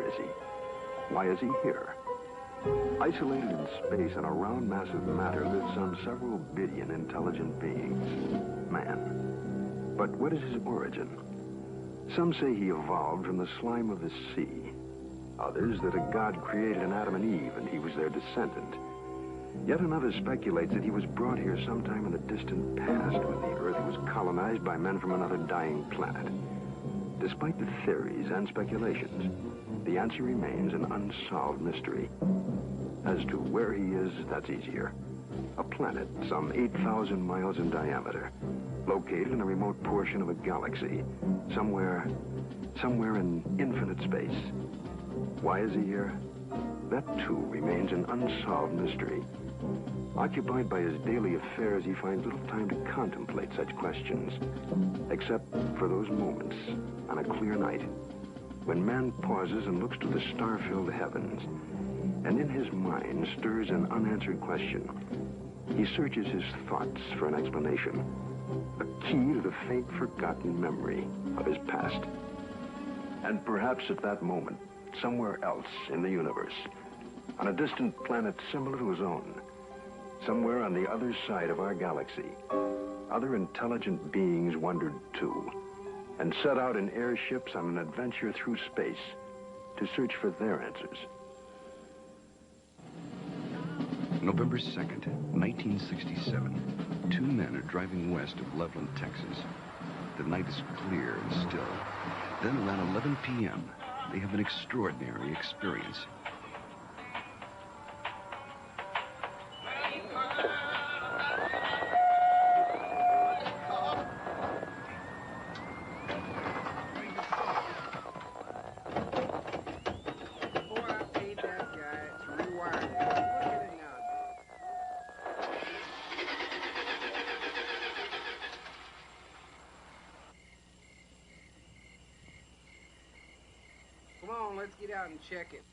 is he? Why is he here? Isolated in space in a round mass of matter live some several billion intelligent beings. Man. But what is his origin? Some say he evolved from the slime of the sea. Others that a god created an Adam and Eve and he was their descendant. Yet another speculates that he was brought here sometime in the distant past when the Earth was colonized by men from another dying planet. Despite the theories and speculations, the answer remains an unsolved mystery. As to where he is, that's easier. A planet some 8,000 miles in diameter, located in a remote portion of a galaxy, somewhere in infinite space. Why is he here? That, too, remains an unsolved mystery. Occupied by his daily affairs, he finds little time to contemplate such questions, except for those moments on a clear night, when man pauses and looks to the star-filled heavens, and in his mind stirs an unanswered question. He searches his thoughts for an explanation, a key to the faint, forgotten memory of his past. And perhaps at that moment, somewhere else in the universe, on a distant planet similar to his own, somewhere on the other side of our galaxy, other intelligent beings wondered too, and set out in airships on an adventure through space to search for their answers. November 2nd, 1967. Two men are driving west of Loveland, Texas. The night is clear and still. Then around 11 p.m., they have an extraordinary experience. Come on, let's get out and check it.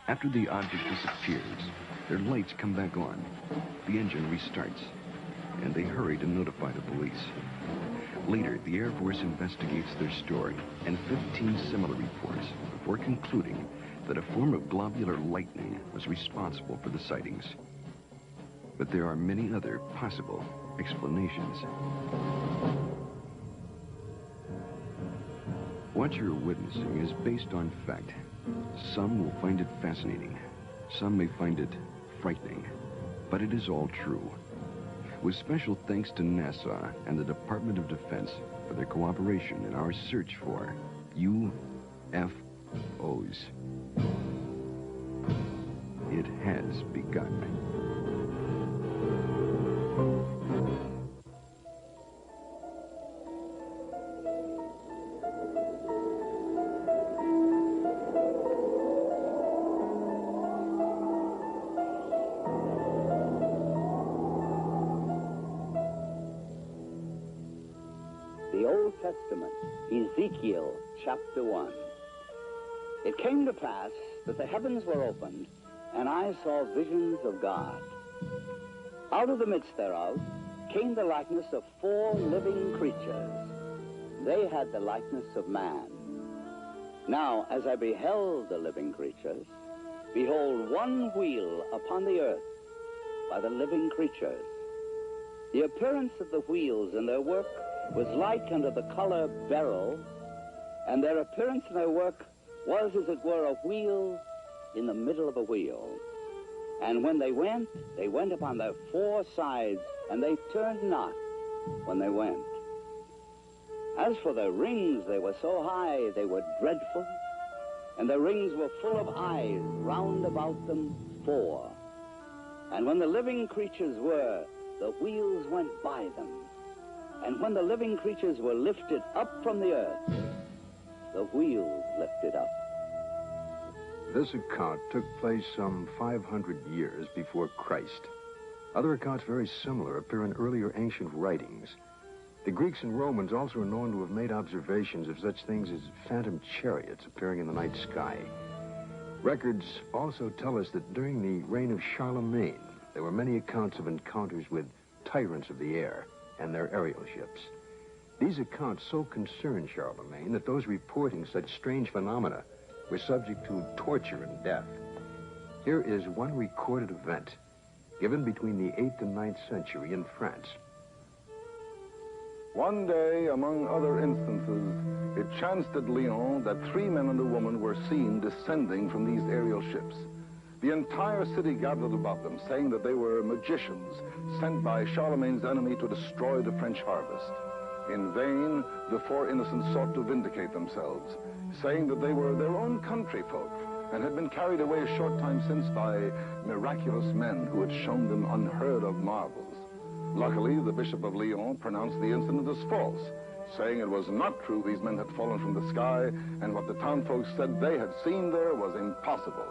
After the object disappears, their lights come back on. The engine restarts, and they hurry to notify the police. Later, the Air Force investigates their story and 15 similar reports before concluding that a form of globular lightning was responsible for the sightings. But there are many other possible explanations. What you're witnessing is based on fact. Some will find it fascinating. Some may find it frightening. But it is all true. With special thanks to NASA and the Department of Defense for their cooperation in our search for UFOs. It has begun. The Old Testament, Ezekiel chapter 1. It came to pass that the heavens were opened, and I saw visions of God. Out of the midst thereof came the likeness of 4 living creatures. They had the likeness of man. Now, as I beheld the living creatures, behold, one wheel upon the earth, by the living creatures. The appearance of the wheels in their work was like unto the color beryl, and their appearance in their work was, as it were, a wheel in the middle of a wheel. And when they went upon their four sides, and they turned not when they went. As for their rings, they were so high, they were dreadful, and their rings were full of eyes, round about them four. And when the living creatures were, the wheels went by them. And when the living creatures were lifted up from the earth, the wheels lifted up. This account took place some 500 years before Christ. Other accounts very similar appear in earlier ancient writings. The Greeks and Romans also are known to have made observations of such things as phantom chariots appearing in the night sky. Records also tell us that during the reign of Charlemagne, there were many accounts of encounters with tyrants of the air and their aerial ships. These accounts so concerned Charlemagne that those reporting such strange phenomena were subject to torture and death. Here is one recorded event given between the 8th and 9th century in France. One day, among other instances, it chanced at Lyon that 3 men and a woman were seen descending from these aerial ships. The entire city gathered about them, saying that they were magicians sent by Charlemagne's enemy to destroy the French harvest. In vain, the 4 innocents sought to vindicate themselves, saying that they were their own country folk and had been carried away a short time since by miraculous men who had shown them unheard of marvels. Luckily, the Bishop of Lyon pronounced the incident as false, saying it was not true these men had fallen from the sky, and what the townfolk said they had seen there was impossible.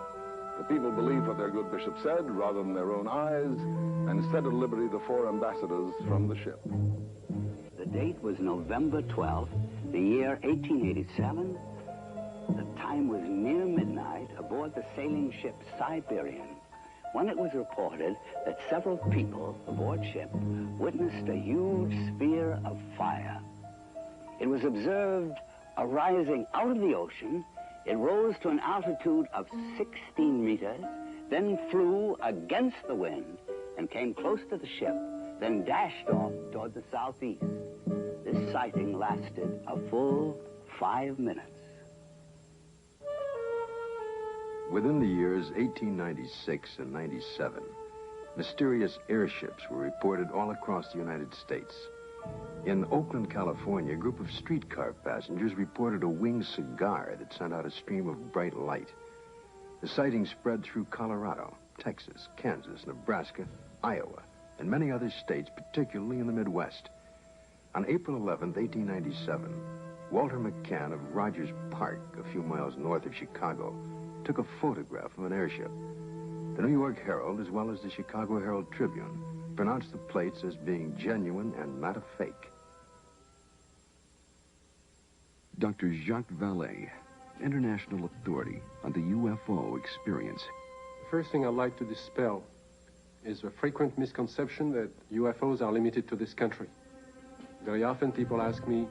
The people believed what their good bishop said rather than their own eyes, and set at liberty the 4 ambassadors from the ship. The date was November 12th, the year 1887. The time was near midnight aboard the sailing ship Siberian, when it was reported that several people aboard ship witnessed a huge sphere of fire. It was observed arising out of the ocean. It rose to an altitude of 16 meters, then flew against the wind and came close to the ship, then dashed off toward the southeast. This sighting lasted a full 5 minutes. Within the years 1896 and 97, mysterious airships were reported all across the United States. In Oakland, California, a group of streetcar passengers reported a winged cigar that sent out a stream of bright light. The sighting spread through Colorado, Texas, Kansas, Nebraska, Iowa, and many other states, particularly in the Midwest. On April 11, 1897, Walter McCann of Rogers Park, a few miles north of Chicago, took a photograph of an airship. The New York Herald, as well as the Chicago Herald Tribune, pronounced the plates as being genuine and not a fake. Dr. Jacques Vallée, international authority on the UFO experience. The first thing I'd like to dispel is a frequent misconception that UFOs are limited to this country. Very often people ask me,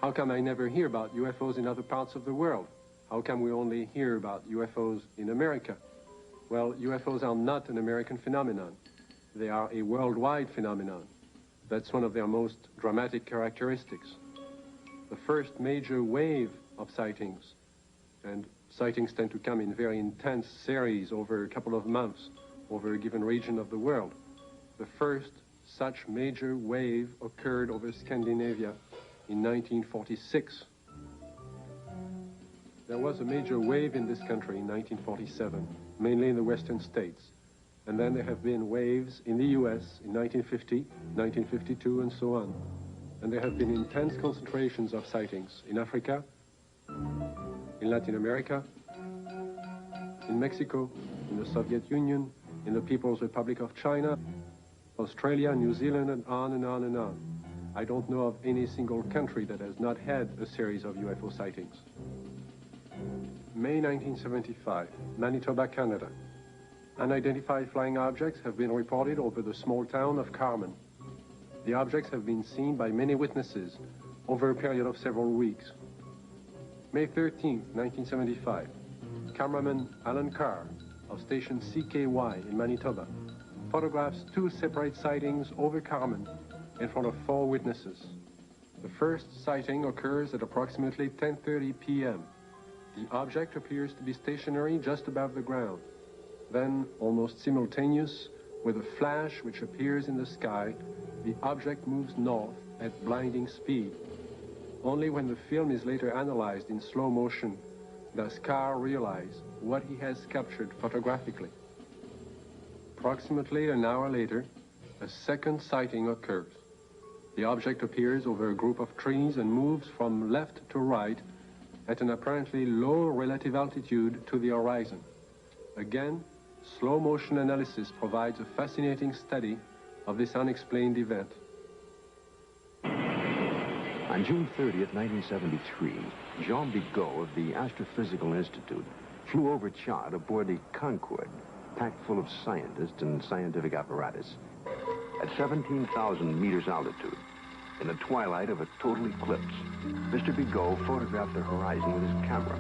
how come I never hear about UFOs in other parts of the world? How come we only hear about UFOs in America? Well, UFOs are not an American phenomenon. They are a worldwide phenomenon. That's one of their most dramatic characteristics. The first major wave of sightings, and sightings tend to come in very intense series over a couple of months over a given region of the world. The first such major wave occurred over Scandinavia in 1946. There was a major wave in this country in 1947, mainly in the western states. And then there have been waves in the US in 1950, 1952, and so on. And there have been intense concentrations of sightings in Africa, in Latin America, in Mexico, in the Soviet Union, in the People's Republic of China, Australia, New Zealand, and on and on and on. I don't know of any single country that has not had a series of UFO sightings. May 1975, Manitoba, Canada. Unidentified flying objects have been reported over the small town of Carmen. The objects have been seen by many witnesses over a period of several weeks. May 13, 1975, cameraman Alan Carr of station CKY in Manitoba photographs two separate sightings over Carmen in front of 4 witnesses. The first sighting occurs at approximately 10:30 p.m. The object appears to be stationary just above the ground. Then, almost simultaneous with a flash which appears in the sky, the object moves north at blinding speed. Only when the film is later analyzed in slow motion does Carr realize what he has captured photographically. Approximately an hour later, a second sighting occurs. The object appears over a group of trees and moves from left to right at an apparently low relative altitude to the horizon. Again, slow motion analysis provides a fascinating study of this unexplained event. On June 30th, 1973, Jean Bigot of the Astrophysical Institute flew over Chad aboard the Concorde, packed full of scientists and scientific apparatus. At 17,000 meters altitude, in the twilight of a total eclipse, Mr. Bigot photographed the horizon with his camera.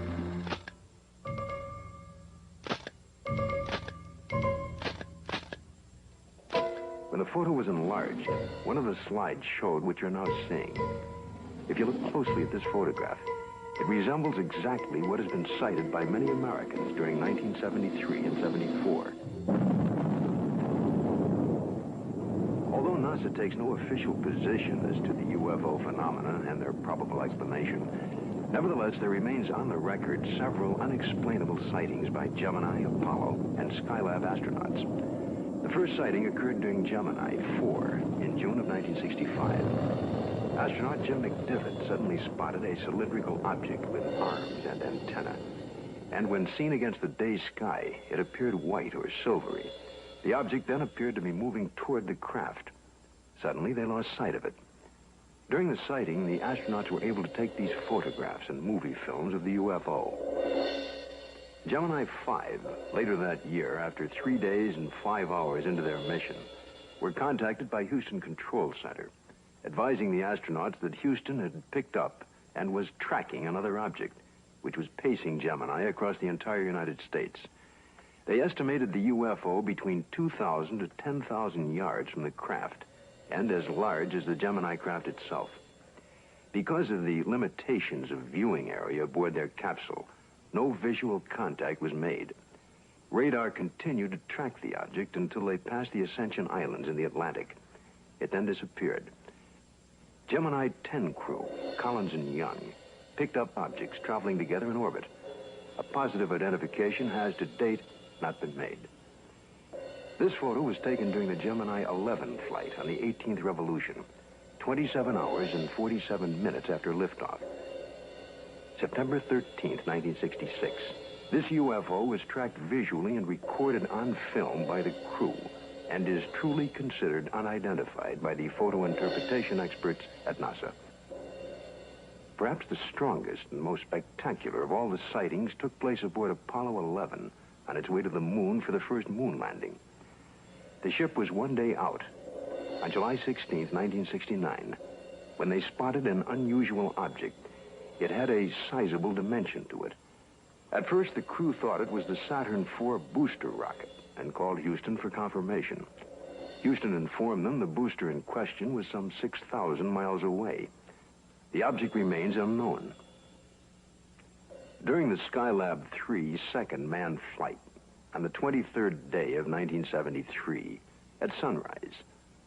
When the photo was enlarged, one of the slides showed what you're now seeing. If you look closely at this photograph, it resembles exactly what has been cited by many Americans during 1973 and 74. Although NASA takes no official position as to the UFO phenomena and their probable explanation, nevertheless, there remains on the record several unexplainable sightings by Gemini, Apollo, and Skylab astronauts. The first sighting occurred during Gemini 4 in June of 1965. Astronaut Jim McDivitt suddenly spotted a cylindrical object with arms and antenna. And when seen against the day sky, it appeared white or silvery. The object then appeared to be moving toward the craft. Suddenly, they lost sight of it. During the sighting, the astronauts were able to take these photographs and movie films of the UFO. Gemini 5, later that year, after 3 days and 5 hours into their mission, were contacted by Houston Control Center, advising the astronauts that Houston had picked up and was tracking another object, which was pacing Gemini across the entire United States. They estimated the UFO between 2,000 to 10,000 yards from the craft, and as large as the Gemini craft itself. Because of the limitations of viewing area aboard their capsule, no visual contact was made. Radar continued to track the object until they passed the Ascension Islands in the Atlantic. It then disappeared. Gemini 10 crew, Collins and Young, picked up objects traveling together in orbit. A positive identification has, to date, not been made. This photo was taken during the Gemini 11 flight on the 18th revolution, 27 hours and 47 minutes after liftoff. September 13th, 1966. This UFO was tracked visually and recorded on film by the crew, and is truly considered unidentified by the photo interpretation experts at NASA. Perhaps the strongest and most spectacular of all the sightings took place aboard Apollo 11 on its way to the moon for the first moon landing. The ship was 1 day out, on July 16, 1969, when they spotted an unusual object. It had a sizable dimension to it. At first, the crew thought it was the Saturn IV booster rocket and called Houston for confirmation. Houston informed them the booster in question was some 6,000 miles away. The object remains unknown. During the Skylab 3 second manned flight, on the 23rd day of 1973, at sunrise,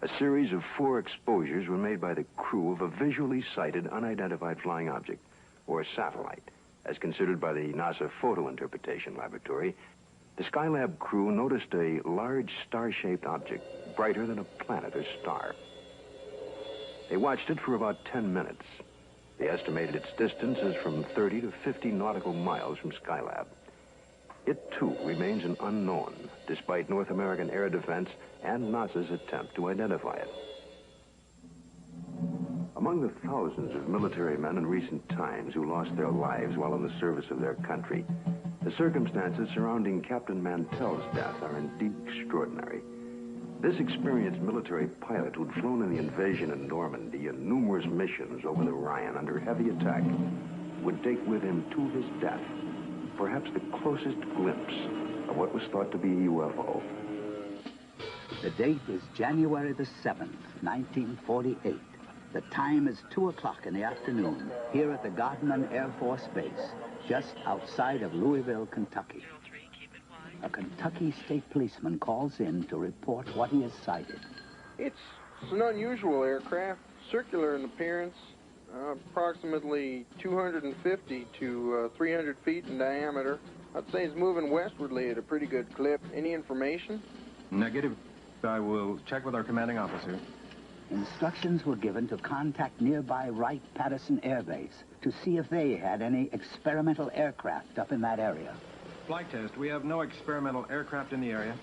a series of 4 exposures were made by the crew of a visually sighted unidentified flying object, or satellite, as considered by the NASA Photo Interpretation Laboratory. The Skylab crew noticed a large star-shaped object, brighter than a planet or star. They watched it for about 10 minutes. They estimated its distance as from 30 to 50 nautical miles from Skylab. It, too, remains an unknown, despite North American air defense and NASA's attempt to identify it. Among the thousands of military men in recent times who lost their lives while in the service of their country, the circumstances surrounding Captain Mantell's death are indeed extraordinary. This experienced military pilot who'd flown in the invasion of Normandy and numerous missions over the Rhine under heavy attack would take with him to his death perhaps the closest glimpse of what was thought to be a UFO. The date is January the 7th, 1948. The time is 2 o'clock in the afternoon here at the Godman Air Force Base, just outside of Louisville, Kentucky. A Kentucky state policeman calls in to report what he has sighted. It's an unusual aircraft, circular in appearance, approximately 250 to 300 feet in diameter. I'd say it's moving westwardly at a pretty good clip. Any information? Negative. I will check with our commanding officer. Instructions were given to contact nearby Wright-Patterson Air Base to see if they had any experimental aircraft up in that area. Flight test. We have no experimental aircraft in the area.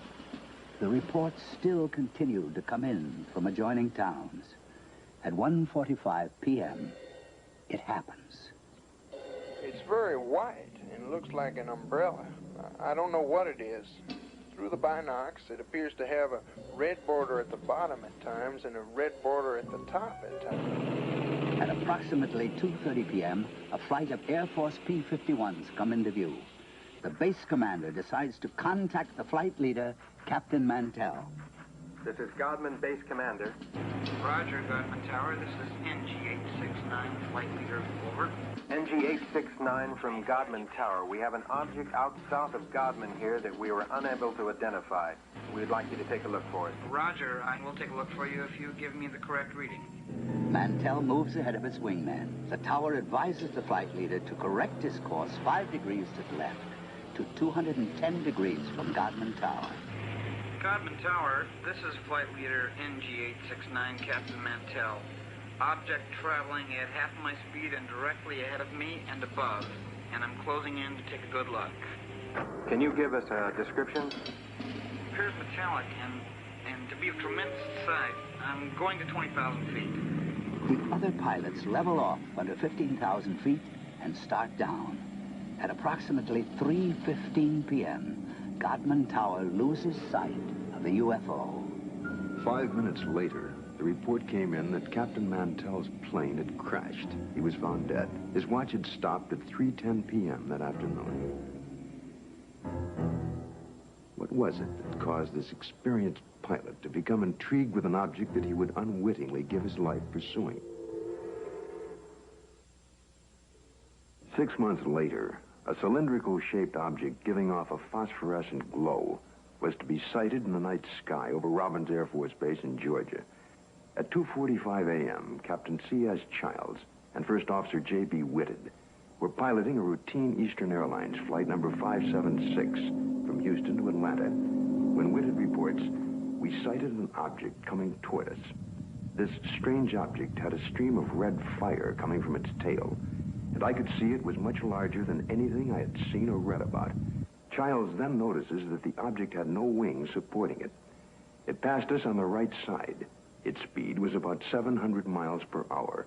The reports still continued to come in from adjoining towns. At 1:45 p.m., it happens. It's very white and looks like an umbrella. I don't know what it is. Through the binocs, it appears to have a red border at the bottom at times and a red border at the top at times. At approximately 2:30 p.m., a flight of Air Force P-51s come into view. The base commander decides to contact the flight leader, Captain Mantell. This is Godman Base Commander. Roger, Godman Tower. This is NG-869, flight leader, over. NG-869 from Godman Tower. We have an object out south of Godman here that we were unable to identify. We'd like you to take a look for it. Roger, I will take a look for you if you give me the correct reading. Mantell moves ahead of his wingman. The tower advises the flight leader to correct his course 5 degrees to the left to 210 degrees from Godman Tower. Godman Tower, this is flight leader NG-869, Captain Mantell. Object traveling at half my speed and directly ahead of me and above, and I'm closing in to take a good look. Can you give us a description? Appears metallic and to be of tremendous size. I'm going to 20,000 feet. The other pilots level off under 15,000 feet and start down. At approximately 3:15 p.m., Godman Tower loses sight of the UFO. 5 minutes later, the report came in that Captain Mantell's plane had crashed. He was found dead. His watch had stopped at 3:10 p.m. that afternoon. What was it that caused this experienced pilot to become intrigued with an object that he would unwittingly give his life pursuing? 6 months later, a cylindrical-shaped object giving off a phosphorescent glow was to be sighted in the night sky over Robbins Air Force Base in Georgia. At 2:45 a.m., Captain C.S. Childs and First Officer J.B. Whitted were piloting a routine Eastern Airlines flight number 576 from Houston to Atlanta when Whitted reports, "We sighted an object coming toward us. This strange object had a stream of red fire coming from its tail, and I could see it was much larger than anything I had seen or read about." Childs then notices that the object had no wings supporting it. It passed us on the right side. Its speed was about 700 miles per hour.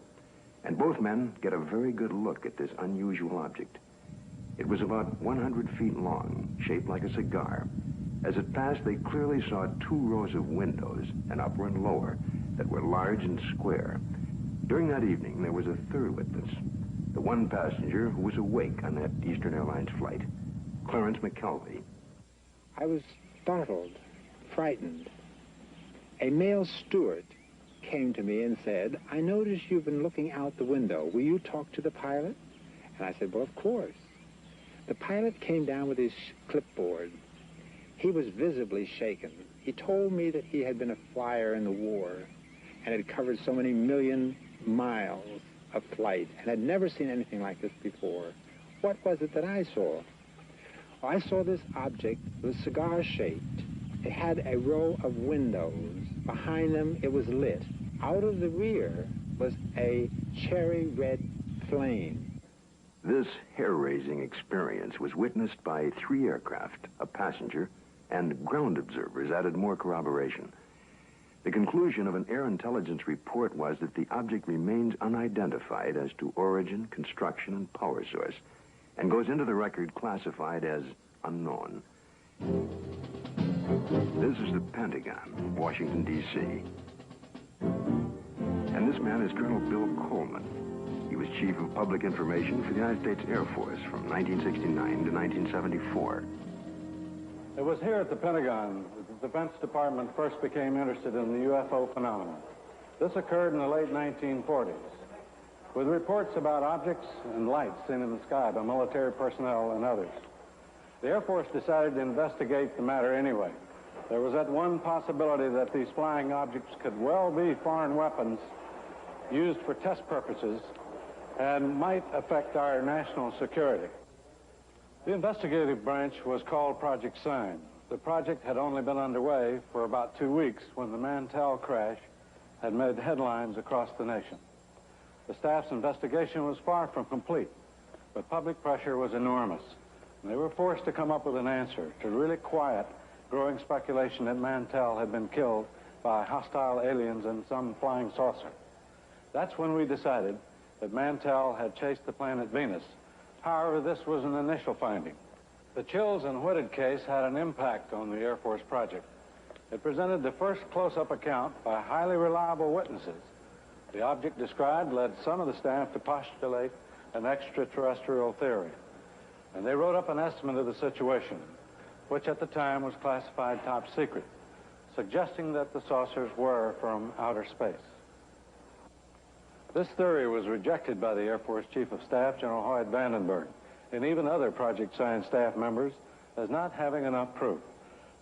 And both men get a very good look at this unusual object. It was about 100 feet long, shaped like a cigar. As it passed, they clearly saw 2 rows of windows, an upper and lower, that were large and square. During that evening, there was a third witness, the one passenger who was awake on that Eastern Airlines flight, Clarence McKelvey. I was startled, frightened. A male steward came to me and said, "I notice you've been looking out the window. Will you talk to the pilot?" And I said, "Well, of course." The pilot came down with his clipboard. He was visibly shaken. He told me that he had been a flyer in the war and had covered so many million miles of flight and had never seen anything like this before. What was it that I saw? I saw this object. It was cigar-shaped. It had a row of windows. Behind them, it was lit. Out of the rear was a cherry red flame. This hair-raising experience was witnessed by 3 aircraft, a passenger, and ground observers added more corroboration. The conclusion of an air intelligence report was that the object remains unidentified as to origin, construction, and power source, and goes into the record classified as unknown. This is the Pentagon, Washington, D.C. And this man is Colonel Bill Coleman. He was Chief of Public Information for the United States Air Force from 1969 to 1974. It was here at the Pentagon that the Defense Department first became interested in the UFO phenomenon. This occurred in the late 1940s. With reports about objects and lights seen in the sky by military personnel and others, the Air Force decided to investigate the matter anyway. There was that one possibility that these flying objects could well be foreign weapons used for test purposes and might affect our national security. The investigative branch was called Project Sign. The project had only been underway for about 2 weeks when the Mantell crash had made headlines across the nation. The staff's investigation was far from complete, but public pressure was enormous. And they were forced to come up with an answer to really quiet growing speculation that Mantell had been killed by hostile aliens in some flying saucer. That's when we decided that Mantell had chased the planet Venus. However, this was an initial finding. The Chills and Whitted case had an impact on the Air Force project. It presented the first close-up account by highly reliable witnesses. The object described led some of the staff to postulate an extraterrestrial theory. And they wrote up an estimate of the situation, which at the time was classified top secret, suggesting that the saucers were from outer space. This theory was rejected by the Air Force Chief of Staff, General Hoyt Vandenberg, and even other Project Sign staff members as not having enough proof.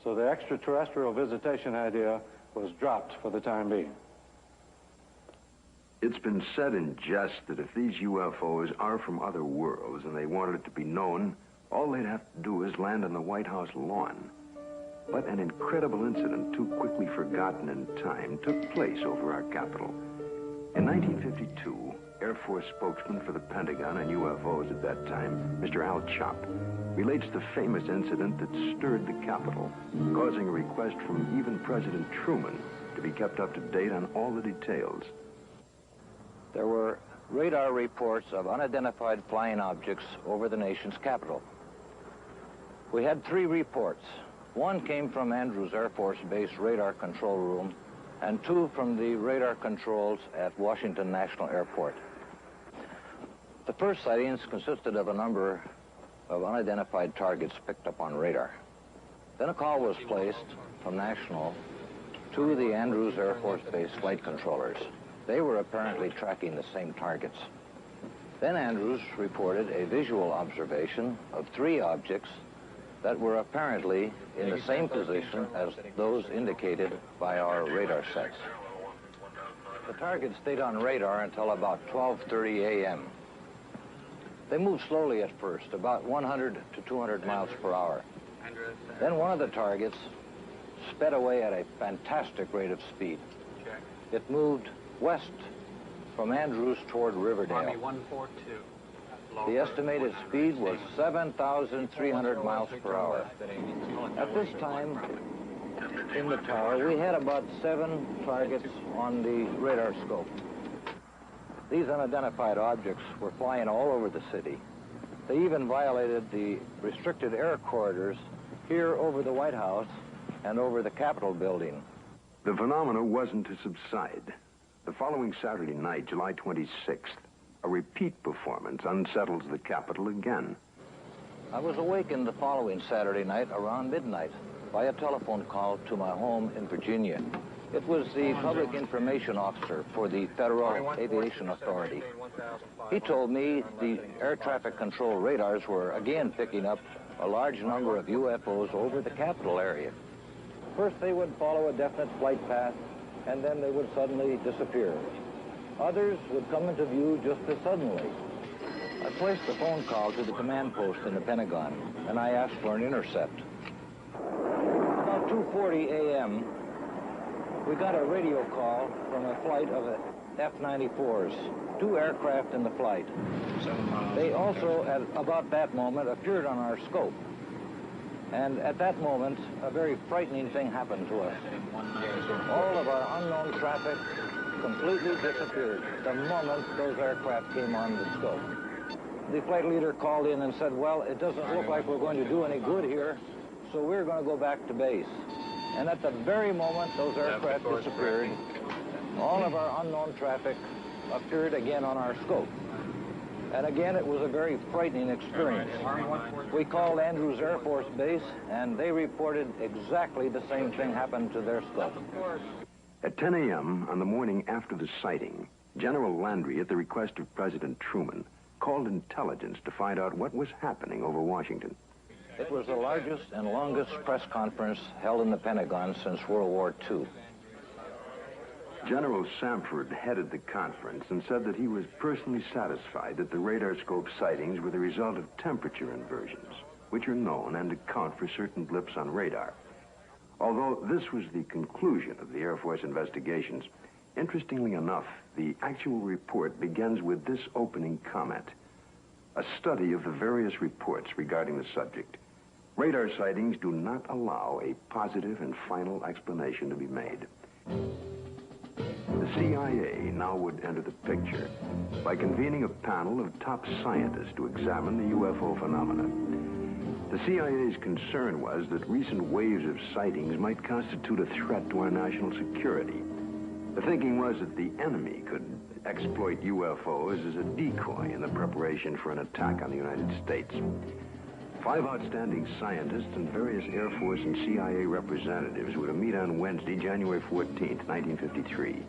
So the extraterrestrial visitation idea was dropped for the time being. It's been said in jest that if these UFOs are from other worlds and they wanted it to be known, all they'd have to do is land on the White House lawn. But an incredible incident, too quickly forgotten in time, took place over our Capitol. In 1952, Air Force spokesman for the Pentagon and UFOs at that time, Mr. Al Chop, relates the famous incident that stirred the Capitol, causing a request from even President Truman to be kept up to date on all the details. There were radar reports of unidentified flying objects over the nation's capital. We had 3 reports. One came from Andrews Air Force Base radar control room, and 2 from the radar controls at Washington National Airport. The first sightings consisted of a number of unidentified targets picked up on radar. Then a call was placed from National to the Andrews Air Force Base flight controllers. They were apparently tracking the same targets. Then Andrews reported a visual observation of 3 objects that were apparently in the same position as those indicated by our radar sets. The targets stayed on radar until about 12:30 a.m. They moved slowly at first, about 100 to 200 miles per hour. Then one of the targets sped away at a fantastic rate of speed. It moved west from Andrews toward Riverdale. Army 142. The estimated speed was 7,300 miles per hour. At this time, in the tower, we had about 7 targets on the radar scope. These unidentified objects were flying all over the city. They even violated the restricted air corridors here over the White House and over the Capitol building. The phenomena wasn't to subside. The following Saturday night, July 26th, a repeat performance unsettles the Capitol again. I was awakened the following Saturday night around midnight by a telephone call to my home in Virginia. It was the public information officer for the Federal Aviation Authority. He told me the air traffic control radars were again picking up a large number of UFOs over the Capitol area. First, they would follow a definite flight path, and then they would suddenly disappear. Others would come into view just as suddenly. I placed the phone call to the command post in the Pentagon, and I asked for an intercept. About 2:40 a.m., we got a radio call from a flight of F-94s, 2 aircraft in the flight. They also, at about that moment, appeared on our scope. And at that moment, a very frightening thing happened to us. All of our unknown traffic completely disappeared the moment those aircraft came on the scope. The flight leader called in and said, well, it doesn't look like we're going to do any good here, so we're going to go back to base. And at the very moment those aircraft disappeared, all of our unknown traffic appeared again on our scope. And again, it was a very frightening experience. We called Andrews Air Force Base, and they reported exactly the same thing happened to their scope. At 10 a.m. on the morning after the sighting, General Landry, at the request of President Truman, called intelligence to find out what was happening over Washington. It was the largest and longest press conference held in the Pentagon since World War II. General Samford headed the conference and said that he was personally satisfied that the radar scope sightings were the result of temperature inversions, which are known and account for certain blips on radar. Although this was the conclusion of the Air Force investigations, interestingly enough, the actual report begins with this opening comment: a study of the various reports regarding the subject. Radar sightings do not allow a positive and final explanation to be made. The CIA now would enter the picture by convening a panel of top scientists to examine the UFO phenomena. The CIA's concern was that recent waves of sightings might constitute a threat to our national security. The thinking was that the enemy could exploit UFOs as a decoy in the preparation for an attack on the United States. 5 outstanding scientists and various Air Force and CIA representatives were to meet on Wednesday, January 14th, 1953.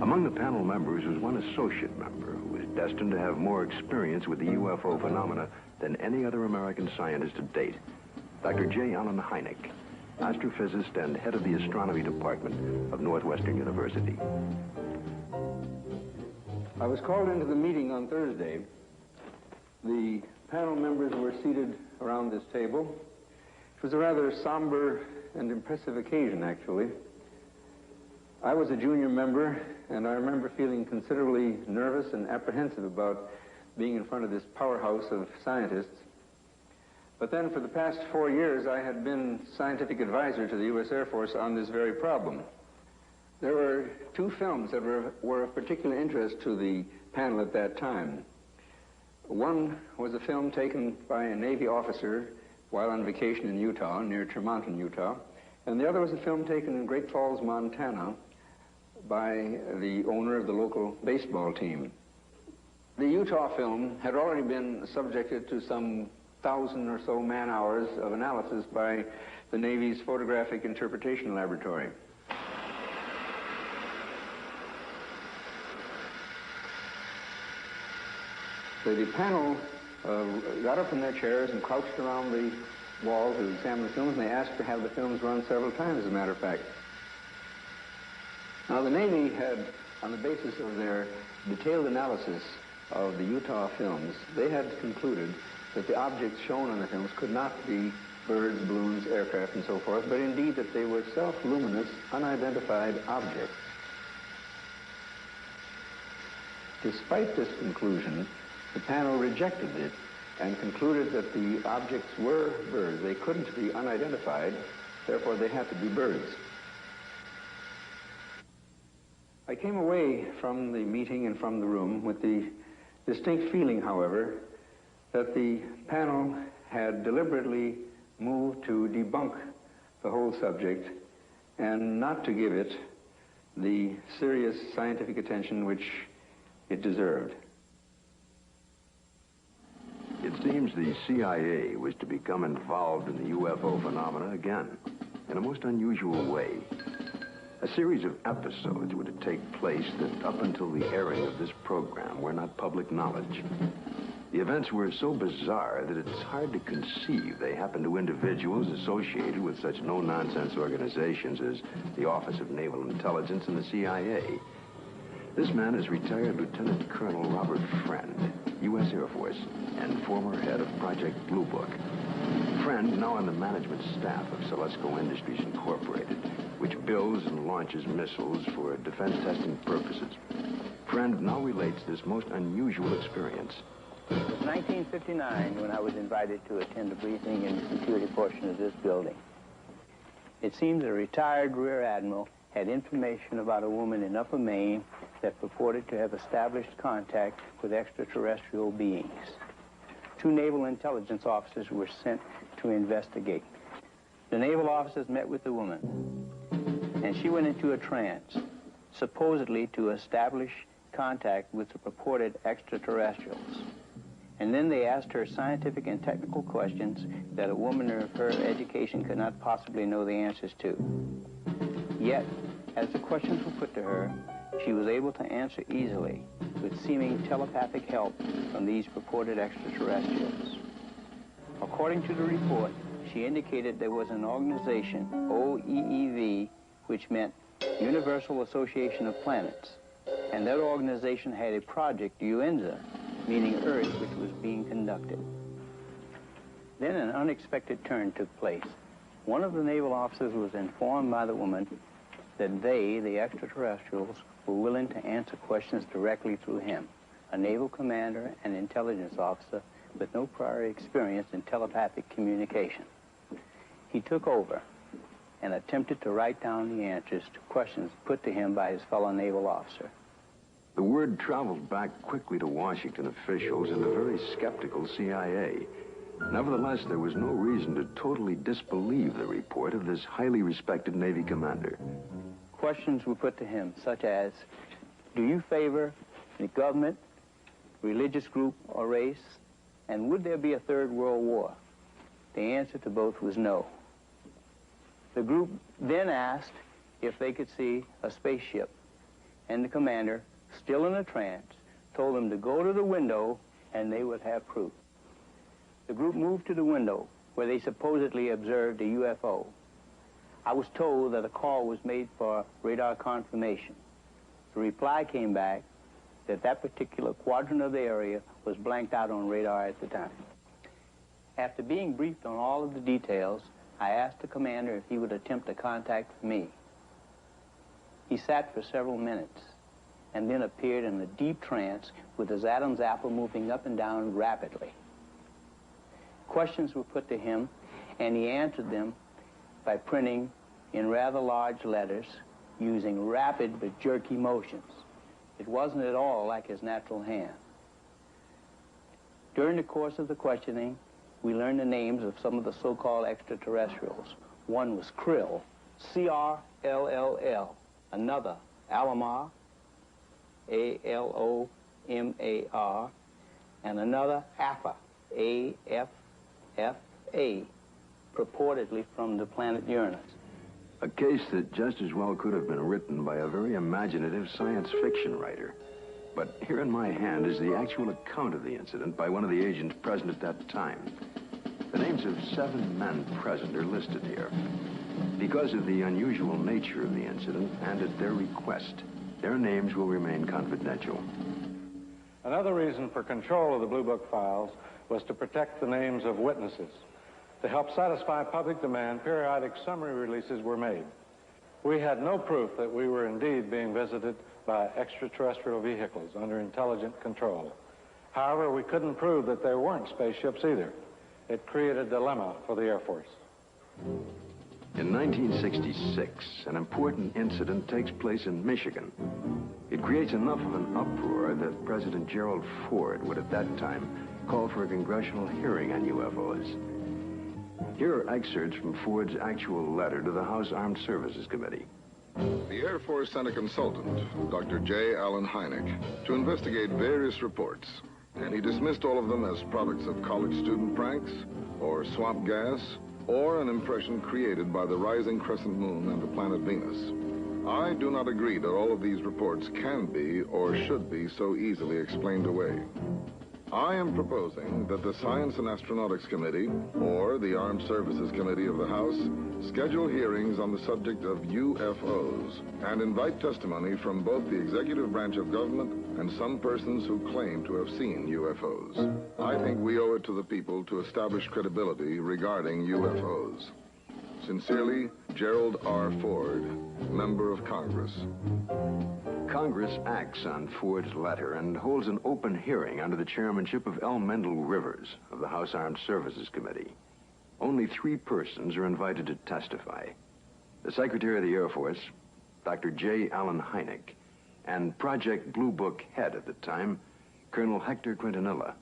Among the panel members was one associate member who was destined to have more experience with the UFO phenomena than any other American scientist to date, Dr. J. Allen Hynek, astrophysicist and head of the astronomy department of Northwestern University. I was called into the meeting on Thursday. The panel members were seated around this table. It was a rather somber and impressive occasion, actually. I was a junior member, and I remember feeling considerably nervous and apprehensive about being in front of this powerhouse of scientists. But then for the past 4 years, I had been scientific advisor to the U.S. Air Force on this very problem. There were 2 films that were of particular interest to the panel at that time. One was a film taken by a Navy officer while on vacation in Utah, near Tremonton, Utah, and the other was a film taken in Great Falls, Montana, by the owner of the local baseball team. The Utah film had already been subjected to some 1,000 or so man-hours of analysis by the Navy's Photographic Interpretation Laboratory. The panel got up from their chairs and crouched around the wall to examine the films, and they asked to have the films run several times, as a matter of fact. Now, the Navy had, on the basis of their detailed analysis of the Utah films, they had concluded that the objects shown on the films could not be birds, balloons, aircraft, and so forth, but indeed that they were self-luminous, unidentified objects. Despite this conclusion, the panel rejected it and concluded that the objects were birds. They couldn't be unidentified, therefore they had to be birds. I came away from the meeting and from the room with the distinct feeling, however, that the panel had deliberately moved to debunk the whole subject and not to give it the serious scientific attention which it deserved. It seems the CIA was to become involved in the UFO phenomena again, in a most unusual way. A series of episodes were to take place that, up until the airing of this program, were not public knowledge. The events were so bizarre that it's hard to conceive they happened to individuals associated with such no-nonsense organizations as the Office of Naval Intelligence and the CIA. This man is retired Lieutenant Colonel Robert Friend, U.S. Air Force, and former head of Project Blue Book. Friend, now on the management staff of Celesco Industries Incorporated, which builds and launches missiles for defense testing purposes. Friend now relates this most unusual experience. It was 1959 when I was invited to attend a briefing in the security portion of this building. It seems a retired Rear Admiral had information about a woman in Upper Maine that purported to have established contact with extraterrestrial beings. 2 naval intelligence officers were sent to investigate. The naval officers met with the woman, and she went into a trance, supposedly to establish contact with the purported extraterrestrials. And then they asked her scientific and technical questions that a woman of her education could not possibly know the answers to. Yet, as the questions were put to her, she was able to answer easily with seeming telepathic help from these purported extraterrestrials. According to the report, she indicated there was an organization, OEEV, which meant Universal Association of Planets, and that organization had a project, UNZA, meaning Earth, which was being conducted. Then an unexpected turn took place. One of the naval officers was informed by the woman that they, the extraterrestrials, were willing to answer questions directly through him, a naval commander and intelligence officer with no prior experience in telepathic communication. He took over and attempted to write down the answers to questions put to him by his fellow naval officer. The word traveled back quickly to Washington officials and the very skeptical CIA. Nevertheless, there was no reason to totally disbelieve the report of this highly respected Navy commander. Questions were put to him, such as, do you favor the government, religious group, or race? And would there be a third world war? The answer to both was no. The group then asked if they could see a spaceship, and the commander, still in a trance, told them to go to the window and they would have proof. The group moved to the window where they supposedly observed a UFO. I was told that a call was made for radar confirmation. The reply came back that that particular quadrant of the area was blanked out on radar at the time. After being briefed on all of the details, I asked the commander if he would attempt to contact me. He sat for several minutes and then appeared in a deep trance with his Adam's apple moving up and down rapidly. Questions were put to him, and he answered them by printing in rather large letters using rapid but jerky motions. It wasn't at all like his natural hand. During the course of the questioning, we learned the names of some of the so-called extraterrestrials. One was Krill, C-R-L-L-L. Another, Alomar, A-L-O-M-A-R. And another, Alpha, A-F-F-A, purportedly from the planet Uranus. A case that just as well could have been written by a very imaginative science fiction writer. But here in my hand is the actual account of the incident by one of the agents present at that time. The names of 7 men present are listed here. Because of the unusual nature of the incident and at their request, their names will remain confidential. Another reason for control of the Blue Book files was to protect the names of witnesses. To help satisfy public demand, periodic summary releases were made. We had no proof that we were indeed being visited by extraterrestrial vehicles under intelligent control. However, we couldn't prove that there weren't spaceships either. It created a dilemma for the Air Force. In 1966, an important incident takes place in Michigan. It creates enough of an uproar that President Gerald Ford would at that time call for a congressional hearing on UFOs. Here are excerpts from Ford's actual letter to the House Armed Services Committee. The Air Force sent a consultant, Dr. J. Allen Hynek, to investigate various reports, and he dismissed all of them as products of college student pranks, or swamp gas, or an impression created by the rising crescent moon and the planet Venus. I do not agree that all of these reports can be or should be so easily explained away. I am proposing that the Science and Astronautics Committee, or the Armed Services Committee of the House, schedule hearings on the subject of UFOs and invite testimony from both the executive branch of government and some persons who claim to have seen UFOs. I think we owe it to the people to establish credibility regarding UFOs. Sincerely, Gerald R. Ford, Member of Congress. Congress acts on Ford's letter and holds an open hearing under the chairmanship of L. Mendel Rivers of the House Armed Services Committee. Only 3 persons are invited to testify. The Secretary of the Air Force, Dr. J. Allen Hynek, and Project Blue Book head at the time, Colonel Hector Quintanilla.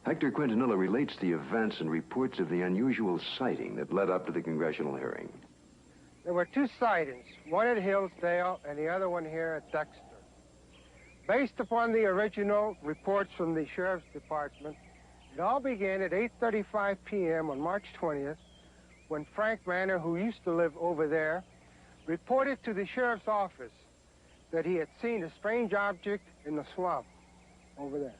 Hector Quintanilla relates the events and reports of the unusual sighting that led up to the congressional hearing. There were 2 sightings, one at Hillsdale and the other one here at Dexter. Based upon the original reports from the Sheriff's Department, it all began at 8:35 p.m. on March 20th, when Frank Manor, who used to live over there, reported to the sheriff's office that he had seen a strange object in the swamp over there.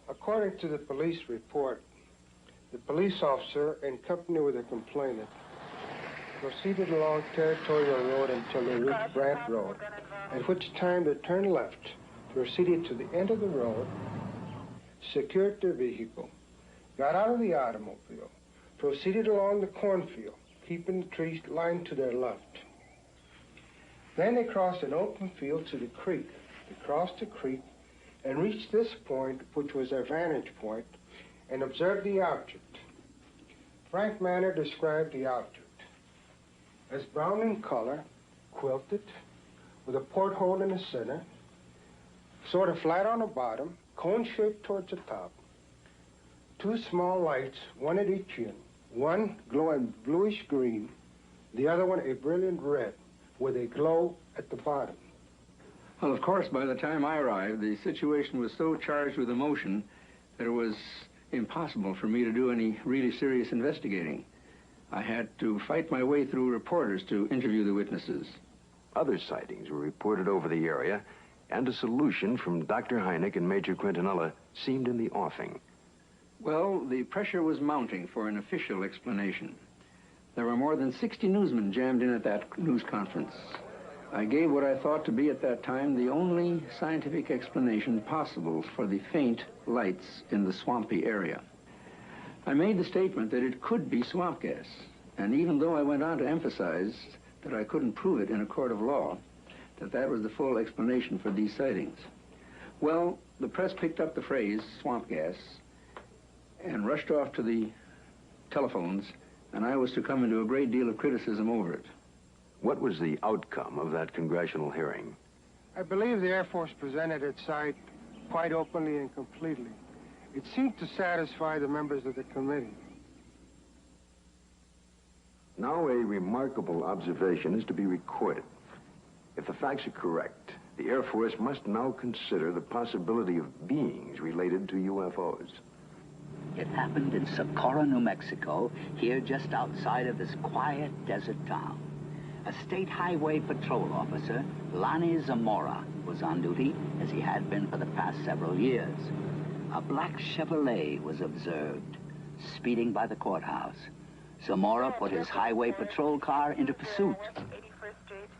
According to the police report, the police officer, in company with the complainant, proceeded along Territorial Road until they reached Brant Road, at which time they turned left, proceeded to the end of the road, secured their vehicle, got out of the automobile, proceeded along the cornfield, keeping the trees lined to their left. Then they crossed an open field to the creek. They crossed the creek and reached this point, which was their vantage point, and observed the object. Frank Manor described the object as brown in color, quilted, with a porthole in the center, sort of flat on the bottom, cone-shaped towards the top. Two small lights, one at each end, one glowing bluish green, the other one a brilliant red, with a glow at the bottom. Well, of course, by the time I arrived, the situation was so charged with emotion that it was impossible for me to do any really serious investigating. I had to fight my way through reporters to interview the witnesses. Other sightings were reported over the area, and a solution from Dr. Hynek and Major Quintanilla seemed in the offing. Well, the pressure was mounting for an official explanation. There were more than 60 newsmen jammed in at that news conference. I gave what I thought to be at that time the only scientific explanation possible for the faint lights in the swampy area. I made the statement that it could be swamp gas, and even though I went on to emphasize that I couldn't prove it in a court of law, that was the full explanation for these sightings. Well, the press picked up the phrase, swamp gas, and rushed off to the telephones, and I was to come into a great deal of criticism over it. What was the outcome of that congressional hearing? I believe the Air Force presented its side quite openly and completely. It seemed to satisfy the members of the committee. Now, a remarkable observation is to be recorded. If the facts are correct, the Air Force must now consider the possibility of beings related to UFOs. It happened in Socorro, New Mexico, here just outside of this quiet desert town. A state highway patrol officer, Lonnie Zamora, was on duty, as he had been for the past several years. A black Chevrolet was observed, speeding by the courthouse. Zamora put his highway patrol car into pursuit.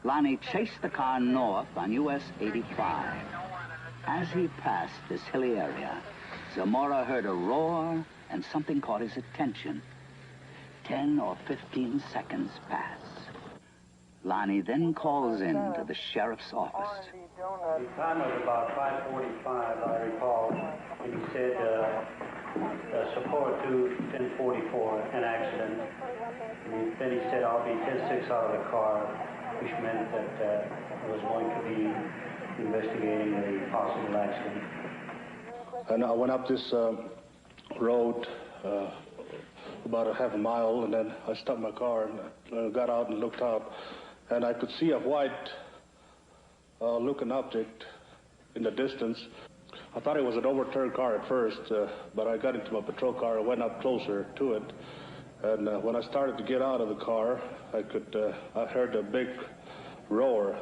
Lonnie chased the car north on US 85. As he passed this hilly area, Zamora heard a roar and something caught his attention. 10 or 15 seconds pass. Lonnie then calls in to the sheriff's office. The time was about 5:45, I recall, and he said, support to 1044, an accident. And then he said, I'll be 10-6 out of the car, which meant that I was going to be investigating a possible accident. And I went up this road about a half a mile, and then I stopped my car and got out and looked out, and I could see a white looking object in the distance. I thought it was an overturned car at first, but I got into my patrol car and went up closer to it. And when I started to get out of the car, I heard a big roar.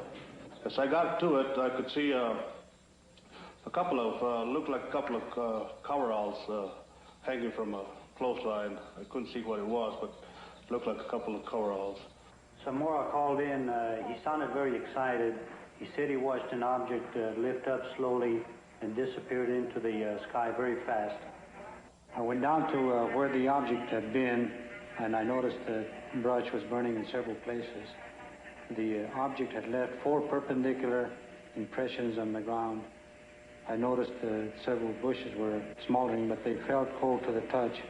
As I got to it, I could see looked like a couple of coveralls hanging from a clothesline. I couldn't see what it was, but it looked like a couple of coveralls. Zamora called in. He sounded very excited. He said he watched an object lift up slowly and disappeared into the sky very fast. I went down to where the object had been, and I noticed the brush was burning in several places. The object had left 4 perpendicular impressions on the ground. I noticed several bushes were smoldering, but they felt cold to the touch.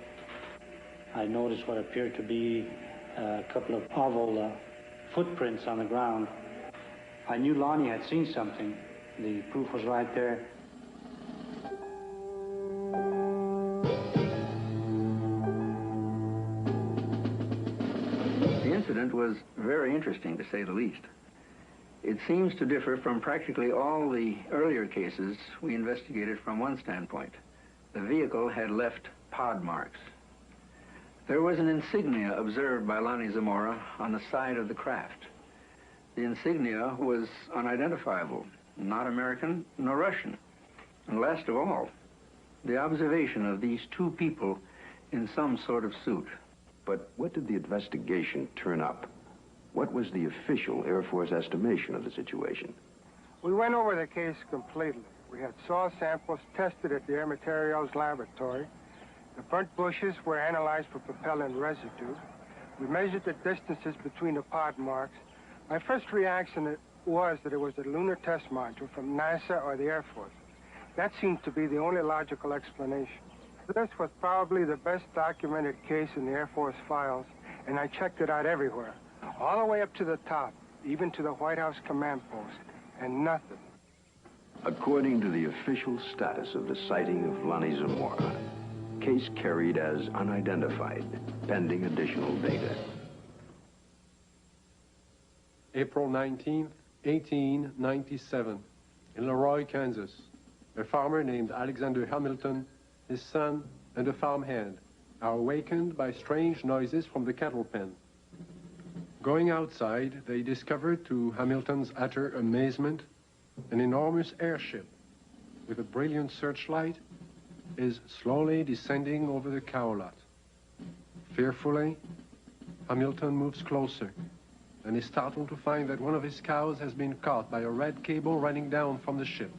I noticed what appeared to be a couple of oval footprints on the ground. I knew Lonnie had seen something. The proof was right there. The incident was very interesting, to say the least. It seems to differ from practically all the earlier cases we investigated from one standpoint. The vehicle had left pod marks. There was an insignia observed by Lonnie Zamora on the side of the craft. The insignia was unidentifiable, not American nor Russian. And last of all, the observation of these two people in some sort of suit. But what did the investigation turn up? What was the official Air Force estimation of the situation? We went over the case completely. We had soil samples tested at the Air Materials Laboratory. The burnt bushes were analyzed for propellant residue. We measured the distances between the pod marks. My first reaction was that it was a lunar test module from NASA or the Air Force. That seemed to be the only logical explanation. This was probably the best documented case in the Air Force files, and I checked it out everywhere, all the way up to the top, even to the White House command post, and nothing. According to the official status of the sighting of Lonnie Zamora, case carried as unidentified, pending additional data. April 19th, 1897, in Leroy, Kansas. A farmer named Alexander Hamilton, his son, and a farmhand are awakened by strange noises from the cattle pen. Going outside, they discovered, to Hamilton's utter amazement, an enormous airship with a brilliant searchlight is slowly descending over the cow lot. Fearfully, Hamilton moves closer and is startled to find that one of his cows has been caught by a red cable running down from the ship.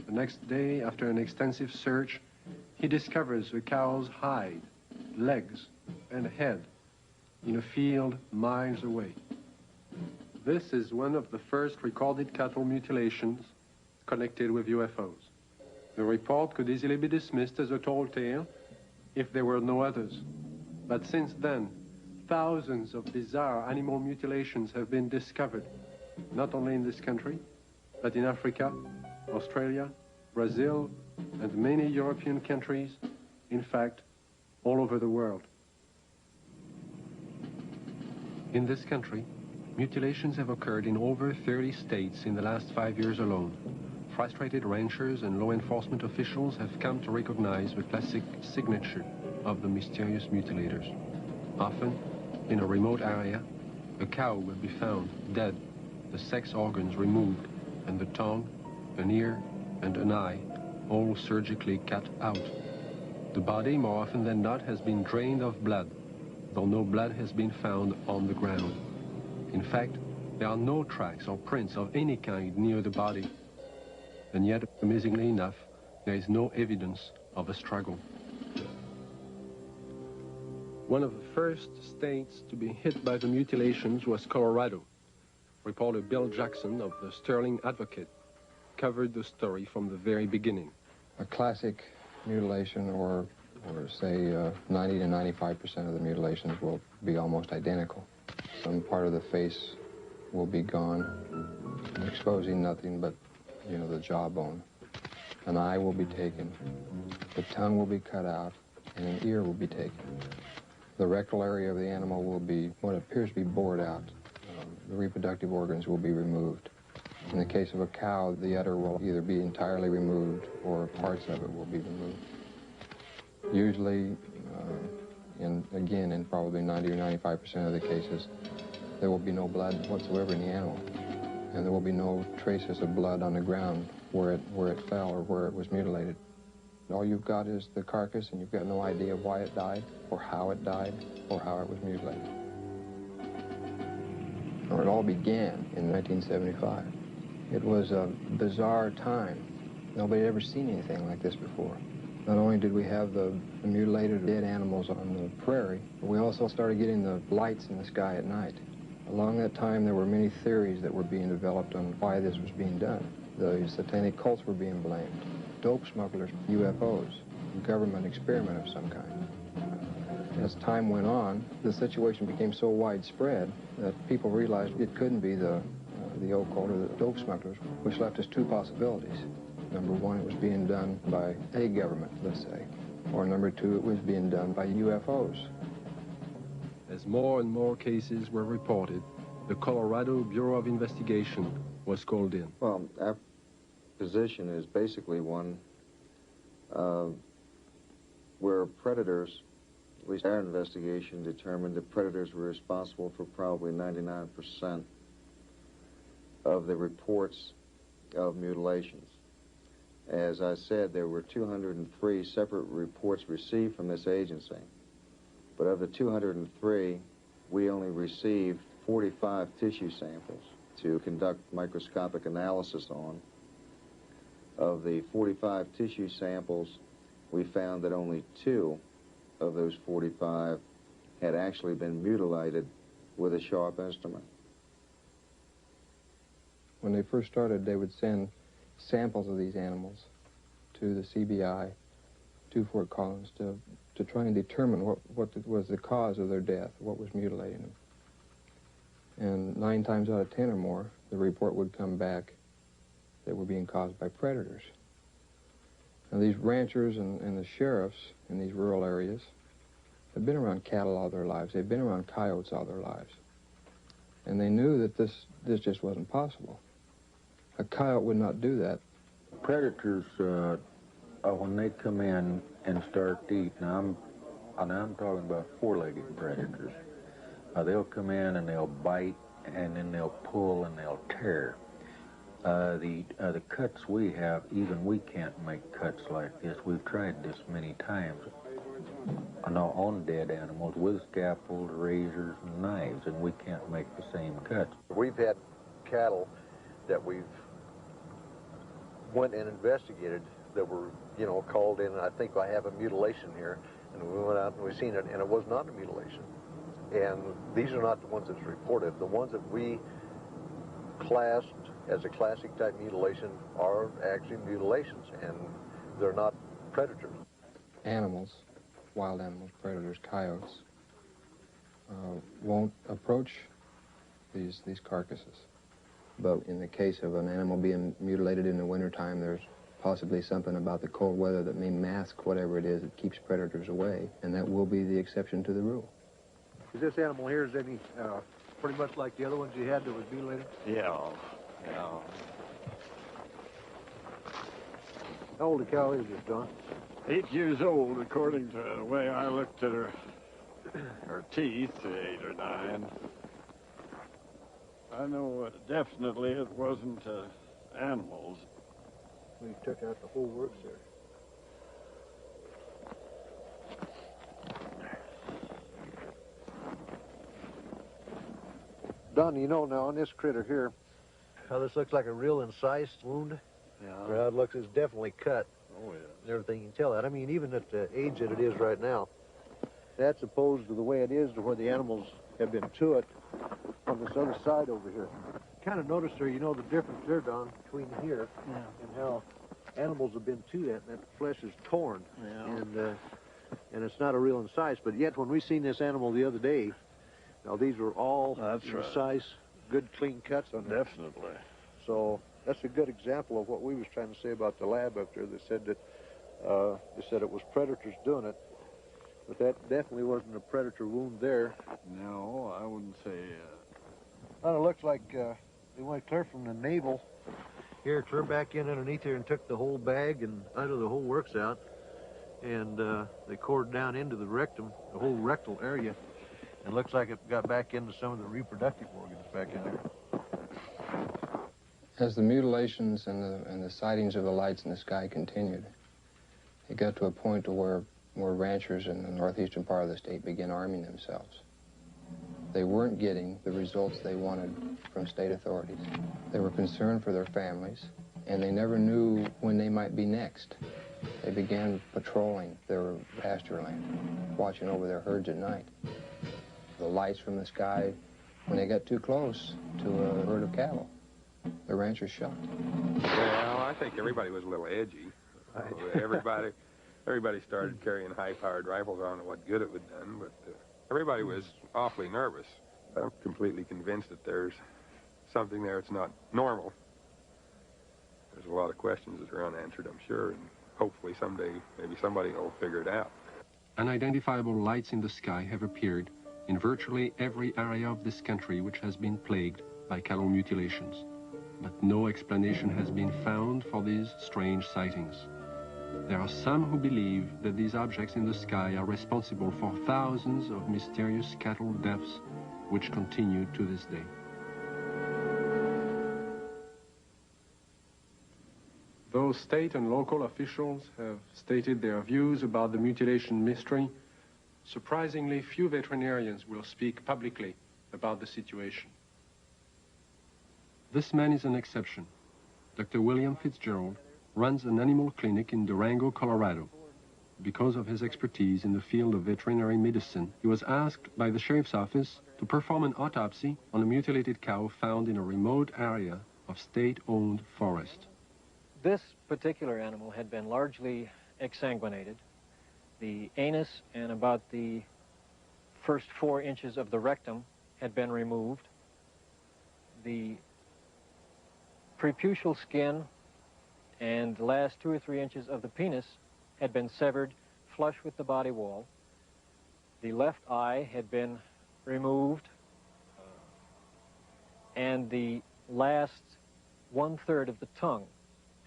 The next day, after an extensive search, he discovers the cow's hide, legs, and head in a field miles away. This is one of the first recorded cattle mutilations connected with UFOs. The report could easily be dismissed as a tall tale if there were no others. But since then, thousands of bizarre animal mutilations have been discovered, not only in this country, but in Africa, Australia, Brazil, and many European countries, in fact, all over the world. In this country, mutilations have occurred in over 30 states in the last 5 years alone. Frustrated ranchers and law enforcement officials have come to recognize the classic signature of the mysterious mutilators. Often, in a remote area, a cow will be found dead, the sex organs removed, and the tongue, an ear, and an eye, all surgically cut out. The body, more often than not, has been drained of blood, though no blood has been found on the ground. In fact, there are no tracks or prints of any kind near the body. And yet, amazingly enough, there is no evidence of a struggle. One of the first states to be hit by the mutilations was Colorado. Reporter Bill Jackson of the Sterling Advocate covered the story from the very beginning. A classic mutilation, or say 90 to 95% of the mutilations will be almost identical. Some part of the face will be gone, exposing nothing but, you know, the jawbone. An eye will be taken, the tongue will be cut out, and an ear will be taken. The rectal area of the animal will be what appears to be bored out. The reproductive organs will be removed. In the case of a cow, the udder will either be entirely removed or parts of it will be removed. Usually, again, in probably 90 or 95% of the cases, there will be no blood whatsoever in the animal. And there will be no traces of blood on the ground where it fell or where it was mutilated. All you've got is the carcass, and you've got no idea why it died, or how it died, or how it was mutilated. Or it all began in 1975. It was a bizarre time. Nobody had ever seen anything like this before. Not only did we have the mutilated dead animals on the prairie, but we also started getting the lights in the sky at night. Along that time, there were many theories that were being developed on why this was being done. The satanic cults were being blamed, dope smugglers, UFOs, a government experiment of some kind. As time went on, the situation became so widespread that people realized it couldn't be the occult or the dope smugglers, which left us two possibilities. Number one, it was being done by a government, let's say. Or number two, it was being done by UFOs. As more and more cases were reported, the Colorado Bureau of Investigation was called in. Well, our position is basically one where predators, at least our investigation determined that predators were responsible for probably 99% of the reports of mutilations. As I said, there were 203 separate reports received from this agency. But of the 203, we only received 45 tissue samples to conduct microscopic analysis on. Of the 45 tissue samples, we found that only 2 of those 45 had actually been mutilated with a sharp instrument. When they first started, they would send samples of these animals to the CBI, to Fort Collins, to try and determine what was the cause of their death, what was mutilating them. And 9 times out of 10 or more, the report would come back that were being caused by predators. Now, these ranchers and the sheriffs in these rural areas have been around cattle all their lives. They've been around coyotes all their lives. And they knew that this just wasn't possible. A coyote would not do that. Predators, when they come in and start to eat, now I'm talking about 4-legged predators. They'll come in and they'll bite, and then they'll pull and they'll tear. The cuts we have, even we can't make cuts like this. We've tried this many times on dead animals with scalpels, razors, and knives, and we can't make the same cuts. We've had cattle that we've went and investigated that were, called in, and I think I have a mutilation here, and we went out and we seen it, and it was not a mutilation. And these are not the ones that's reported. The ones that we classed as a classic type mutilation are actually mutilations, and they're not predators. Animals, wild animals, predators, coyotes, won't approach these carcasses. But in the case of an animal being mutilated in the wintertime, there's possibly something about the cold weather that may mask whatever it is that keeps predators away, and that will be the exception to the rule. Is this animal here, is any pretty much like the other ones you had that was mutilated? Yeah. How old a cow is this, Don? 8 years old, according to the way I looked at her teeth, 8 or 9. I know definitely it wasn't animals. We took out the whole works there. Don, now on this critter here, how this looks like a real incised wound. Yeah. How it looks is definitely cut. Oh, yeah. And everything, you can tell that. I mean, even at the age that it is right now, that's opposed to the way it is to where the animals have been to it on this other side over here. Kind of noticed there, the difference there, Don, between here and how animals have been to that, and that flesh is torn. Yeah. And it's not a real incise, but yet when we seen this animal the other day, now these were all incise, good clean cuts on it. Definitely. So that's a good example of what we was trying to say about the lab up there. They said that it was predators doing it, but that definitely wasn't a predator wound there. No, I wouldn't say. Well, it looks like they went clear from the navel here, clear back in underneath here, and took the whole bag and out of the whole works out, and they cored down into the rectum, the whole rectal area. It looks like it got back into some of the reproductive organs back in there. As the mutilations and the sightings of the lights in the sky continued, it got to a point to where ranchers in the northeastern part of the state began arming themselves. They weren't getting the results they wanted from state authorities. They were concerned for their families, and they never knew when they might be next. They began patrolling their pasture land, watching over their herds at night. The lights from the sky, when they got too close to a herd of cattle, the ranchers shot. Well, I think everybody was a little edgy. Everybody started carrying high-powered rifles. I don't know what good it would have done, but everybody was awfully nervous. I'm completely convinced that there's something there that's not normal. There's a lot of questions that are unanswered, I'm sure, and hopefully someday maybe somebody will figure it out. Unidentifiable lights in the sky have appeared in virtually every area of this country which has been plagued by cattle mutilations, but no explanation has been found for these strange sightings. There are some who believe that these objects in the sky are responsible for thousands of mysterious cattle deaths which continue to this day. Though state and local officials have stated their views about the mutilation mystery, surprisingly few veterinarians will speak publicly about the situation. This man is an exception. Dr. William Fitzgerald runs an animal clinic in Durango, Colorado. Because of his expertise in the field of veterinary medicine, he was asked by the sheriff's office to perform an autopsy on a mutilated cow found in a remote area of state-owned forest. This particular animal had been largely exsanguinated. The anus and about the first 4 inches of the rectum had been removed. The preputial skin and the last 2 or 3 inches of the penis had been severed flush with the body wall. The left eye had been removed, and the last 1/3 of the tongue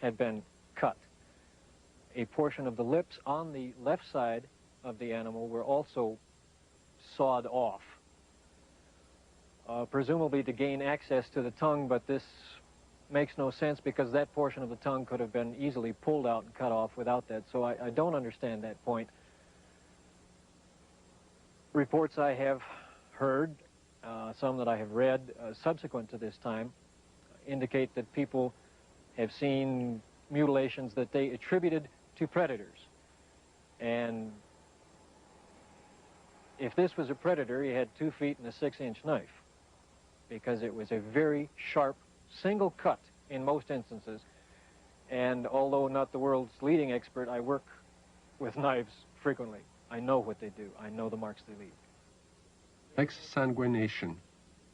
had been cut. A portion of the lips on the left side of the animal were also sawed off, presumably to gain access to the tongue, but this makes no sense because that portion of the tongue could have been easily pulled out and cut off without that, so I don't understand that point. Reports I have heard, some that I have read subsequent to this time, indicate that people have seen mutilations that they attributed to predators. And if this was a predator, he had 2 feet and a 6-inch knife, because it was a very sharp single cut in most instances. And although not the world's leading expert, I work with knives frequently. I know what they do. I know the marks they leave. Exsanguination,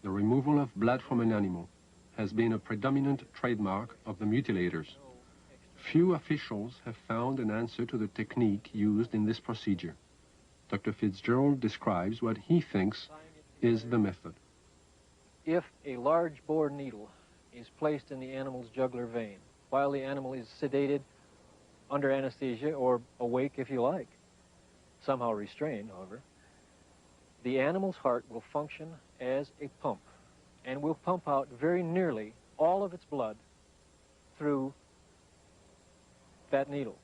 the removal of blood from an animal, has been a predominant trademark of the mutilators. Few officials have found an answer to the technique used in this procedure. Dr. Fitzgerald describes what he thinks is the method. If a large bore needle is placed in the animal's jugular vein while the animal is sedated, under anesthesia, or awake if you like, somehow restrained, however, the animal's heart will function as a pump and will pump out very nearly all of its blood through that needle.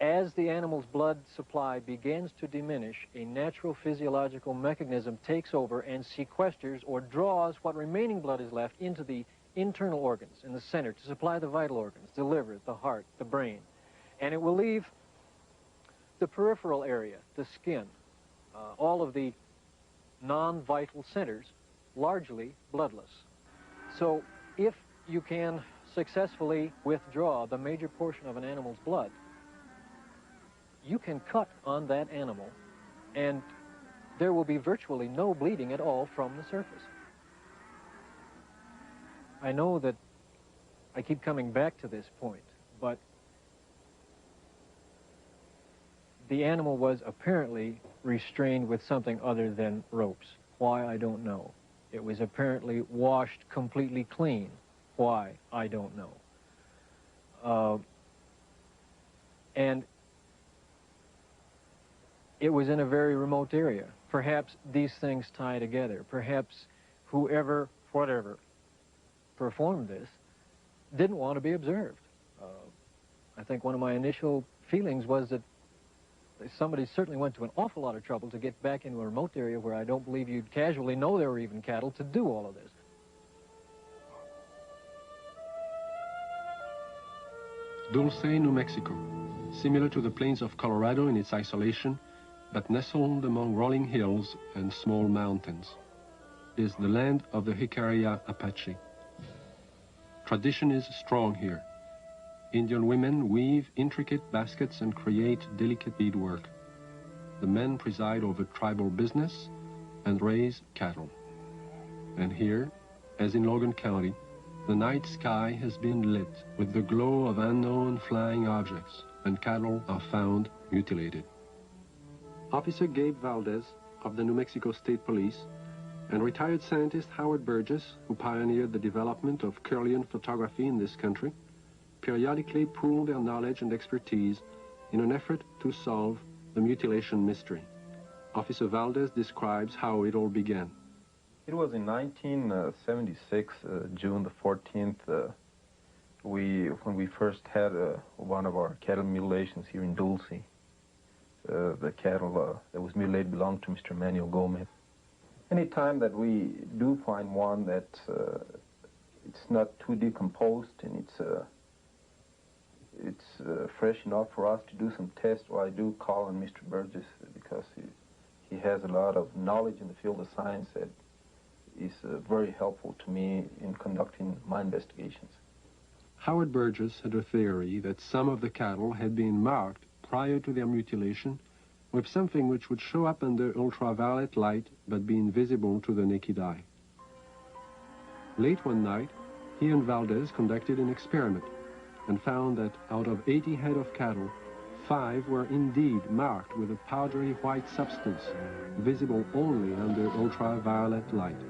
As the animal's blood supply begins to diminish, a natural physiological mechanism takes over and sequesters or draws what remaining blood is left into the internal organs in the center to supply the vital organs, the liver, the heart, the brain. And it will leave the peripheral area, the skin, all of the non-vital centers, largely bloodless. So if you can successfully withdraw the major portion of an animal's blood, you can cut on that animal and there will be virtually no bleeding at all from the surface. I know that I keep coming back to this point, but the animal was apparently restrained with something other than ropes. Why, I don't know. It was apparently washed completely clean. Why, I don't know. And it was in a very remote area. Perhaps these things tie together. Perhaps whoever, whatever, performed this didn't want to be observed. I think one of my initial feelings was that somebody certainly went to an awful lot of trouble to get back into a remote area where I don't believe you'd casually know there were even cattle to do all of this. Dulce, New Mexico, similar to the plains of Colorado in its isolation, but nestled among rolling hills and small mountains, is the land of the Jicarilla Apache. Tradition is strong here. Indian women weave intricate baskets and create delicate beadwork. The men preside over tribal business and raise cattle. And here, as in Logan County, the night sky has been lit with the glow of unknown flying objects, and cattle are found mutilated. Officer Gabe Valdez of the New Mexico State Police and retired scientist Howard Burgess, who pioneered the development of Curlian photography in this country, periodically pooled their knowledge and expertise in an effort to solve the mutilation mystery. Officer Valdez describes how it all began. It was in 1976, June the 14th, when we first had one of our cattle mutilations here in Dulce. The cattle that was mutilated belonged to Mr. Manuel Gomez. Any time that we do find one that it's not too decomposed and it's fresh enough for us to do some tests, well, I do call on Mr. Burgess because he has a lot of knowledge in the field of science that is very helpful to me in conducting my investigations. Howard Burgess had a theory that some of the cattle had been marked prior to their mutilation with something which would show up under ultraviolet light but be invisible to the naked eye. Late one night, he and Valdez conducted an experiment and found that out of 80 head of cattle, 5 were indeed marked with a powdery white substance, visible only under ultraviolet light.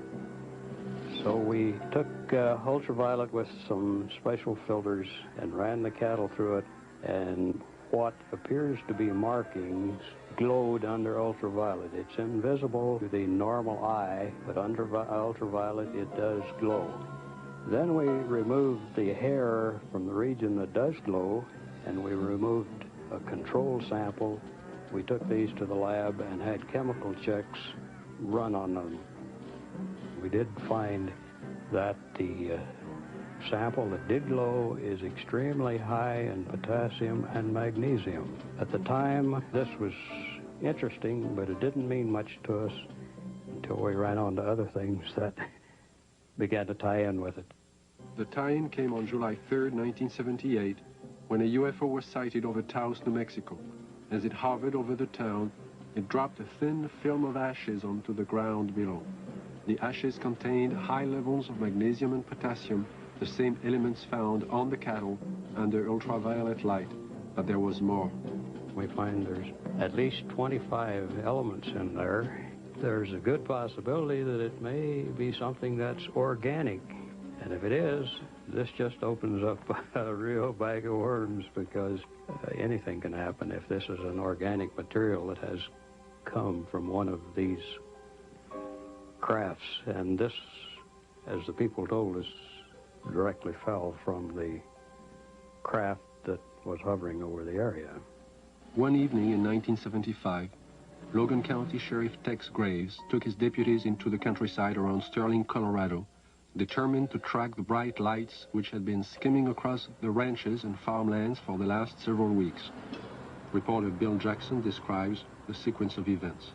So we took ultraviolet with some special filters and ran the cattle through it, and what appears to be markings glowed under ultraviolet. It's invisible to the normal eye, but under ultraviolet it does glow. Then we removed the hair from the region that does glow, and we removed a control sample. We took these to the lab and had chemical checks run on them. We did find that the sample that did glow is extremely high in potassium and magnesium. At the time, this was interesting, but it didn't mean much to us until we ran on to other things that began to tie in with it. The tie-in came on July 3rd, 1978, when a UFO was sighted over Taos, New Mexico. As it hovered over the town, it dropped a thin film of ashes onto the ground below. The ashes contained high levels of magnesium and potassium, the same elements found on the cattle under ultraviolet light, but there was more. We find there's at least 25 elements in there. There's a good possibility that it may be something that's organic. And if it is, this just opens up a real bag of worms, because anything can happen if this is an organic material that has come from one of these crafts. And this, as the people told us, directly fell from the craft that was hovering over the area. One evening in 1975, Logan County Sheriff Tex Graves took his deputies into the countryside around Sterling, Colorado, determined to track the bright lights which had been skimming across the ranches and farmlands for the last several weeks. Reporter Bill Jackson describes the sequence of events.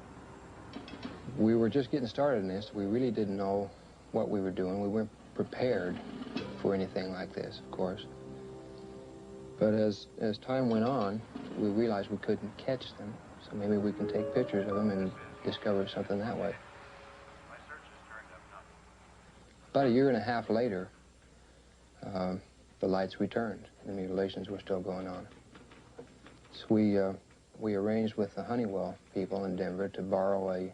We were just getting started in this. We really didn't know what we were doing. We weren't prepared for anything like this, of course. But as time went on, we realized we couldn't catch them, so maybe we can take pictures of them and discover something that way. About a year and a half later, the lights returned. The mutilations were still going on. So we arranged with the Honeywell people in Denver to borrow a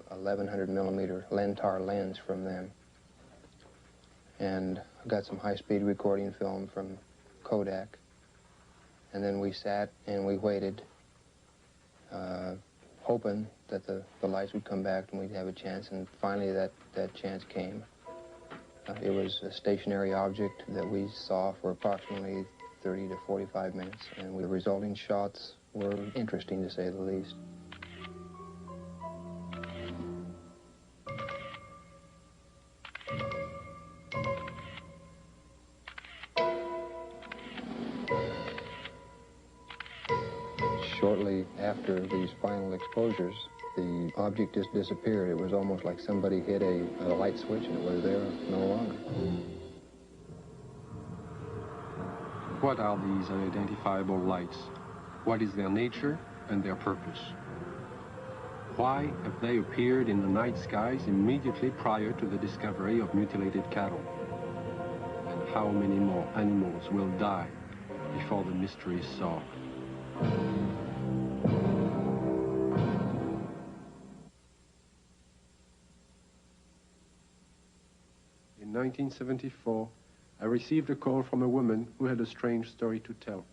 1100 millimeter Lentar lens from them. And I got some high-speed recording film from Kodak. And then we sat and we waited, hoping that the lights would come back and we'd have a chance. And finally that chance came. It was a stationary object that we saw for approximately 30 to 45 minutes. And the resulting shots were interesting, to say the least. Shortly after these final exposures, the object just disappeared. It was almost like somebody hit a light switch and it was there no longer. What are these unidentifiable lights? What is their nature and their purpose? Why have they appeared in the night skies immediately prior to the discovery of mutilated cattle? And how many more animals will die before the mystery is solved? 1974, I received a call from a woman who had a strange story to tell.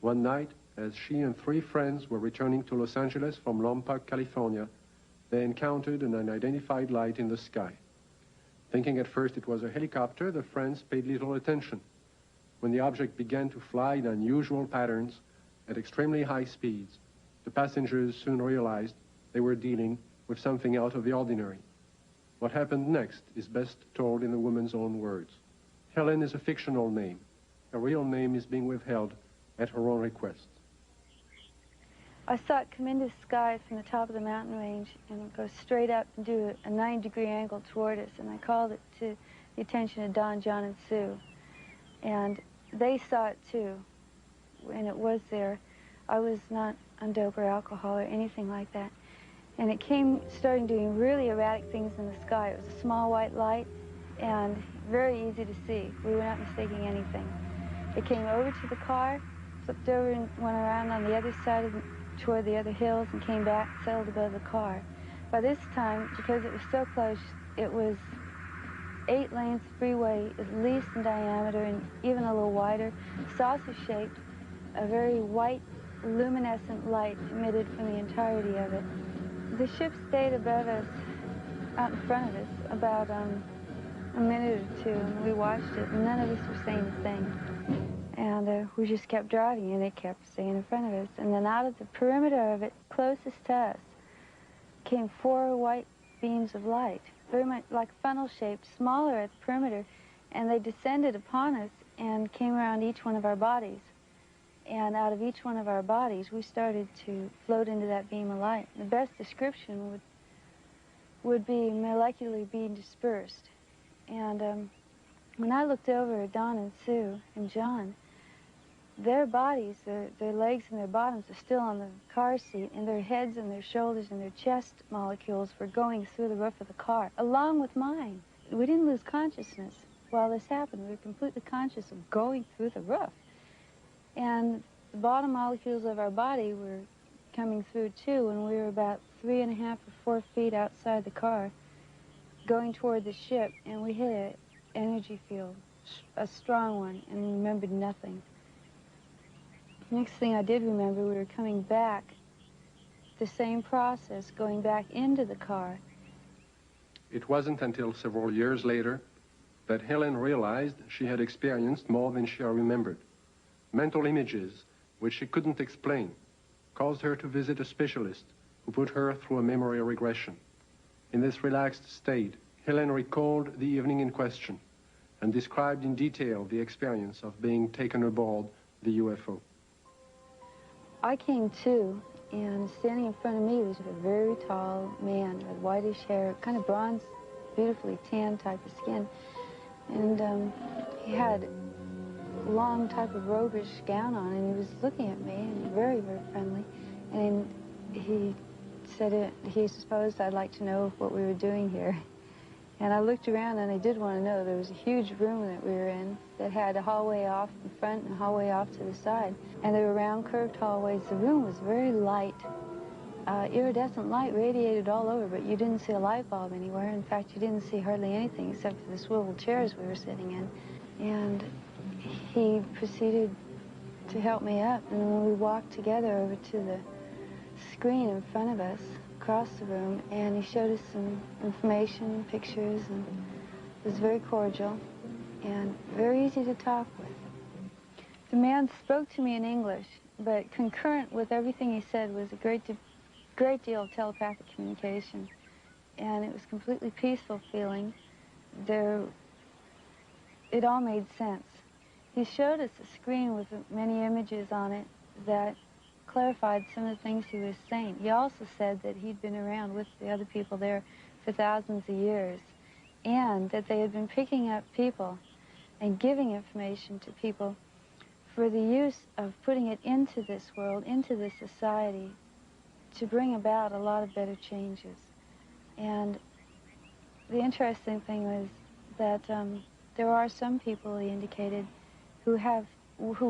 One night, as she and 3 friends were returning to Los Angeles from Lompoc, California, they encountered an unidentified light in the sky. Thinking at first it was a helicopter, the friends paid little attention. When the object began to fly in unusual patterns at extremely high speeds, the passengers soon realized they were dealing with something out of the ordinary. What happened next is best told in the woman's own words. Helen is a fictional name. Her real name is being withheld at her own request. I saw it come into the sky from the top of the mountain range and go straight up and do a 90-degree angle toward us, and I called it to the attention of Don, John, and Sue. And they saw it too, and it was there. I was not on dope or alcohol or anything like that. And it started doing really erratic things in the sky. It was a small white light and very easy to see. We were not mistaking anything. It came over to the car, flipped over and went around on the other side toward the other hills and came back, settled above the car. By this time, because it was so close, it was 8 lanes freeway, at least in diameter and even a little wider, saucer-shaped, a very white, luminescent light emitted from the entirety of it. The ship stayed above us, out in front of us, about a minute or 2, and we watched it, and none of us were saying a thing. And we just kept driving, and it kept staying in front of us. And then out of the perimeter of it, closest to us, came 4 white beams of light, very much like funnel-shaped, smaller at the perimeter, and they descended upon us and came around each one of our bodies. And out of each one of our bodies, we started to float into that beam of light. The best description would be molecularly being dispersed. And when I looked over at Don and Sue and John, their bodies, their legs and their bottoms are still on the car seat, and their heads and their shoulders and their chest molecules were going through the roof of the car, along with mine. We didn't lose consciousness while this happened. We were completely conscious of going through the roof. And the bottom molecules of our body were coming through too, and we were about 3.5 or 4 feet outside the car, going toward the ship, and we hit an energy field, a strong one, and remembered nothing. Next thing I did remember, we were coming back, the same process, going back into the car. It wasn't until several years later that Helen realized she had experienced more than she remembered. Mental images, which she couldn't explain, caused her to visit a specialist who put her through a memory regression. In this relaxed state, Helen recalled the evening in question and described in detail the experience of being taken aboard the UFO. I came to, and standing in front of me was a very tall man with whitish hair, kind of bronze, beautifully tan type of skin. And he had a long type of robish gown on, and he was looking at me, and very, very friendly. And he said he supposed I'd like to know what we were doing here. And I looked around, and I did want to know. There was a huge room that we were in that had a hallway off in front and a hallway off to the side. And they were round, curved hallways. The room was very light. Iridescent light radiated all over, but you didn't see a light bulb anywhere. In fact, you didn't see hardly anything except for the swivel chairs we were sitting in. And he proceeded to help me up. And when we walked together over to the screen in front of us, across the room, and he showed us some information, pictures, and it was very cordial and very easy to talk with. The man spoke to me in English, but concurrent with everything he said was a great deal of telepathic communication, and it was completely peaceful feeling. It all made sense. He showed us a screen with many images on it that clarified some of the things he was saying. He also said that he'd been around with the other people there for thousands of years, and that they had been picking up people and giving information to people for the use of putting it into this world, into this society, to bring about a lot of better changes. And the interesting thing was that there are some people, he indicated, who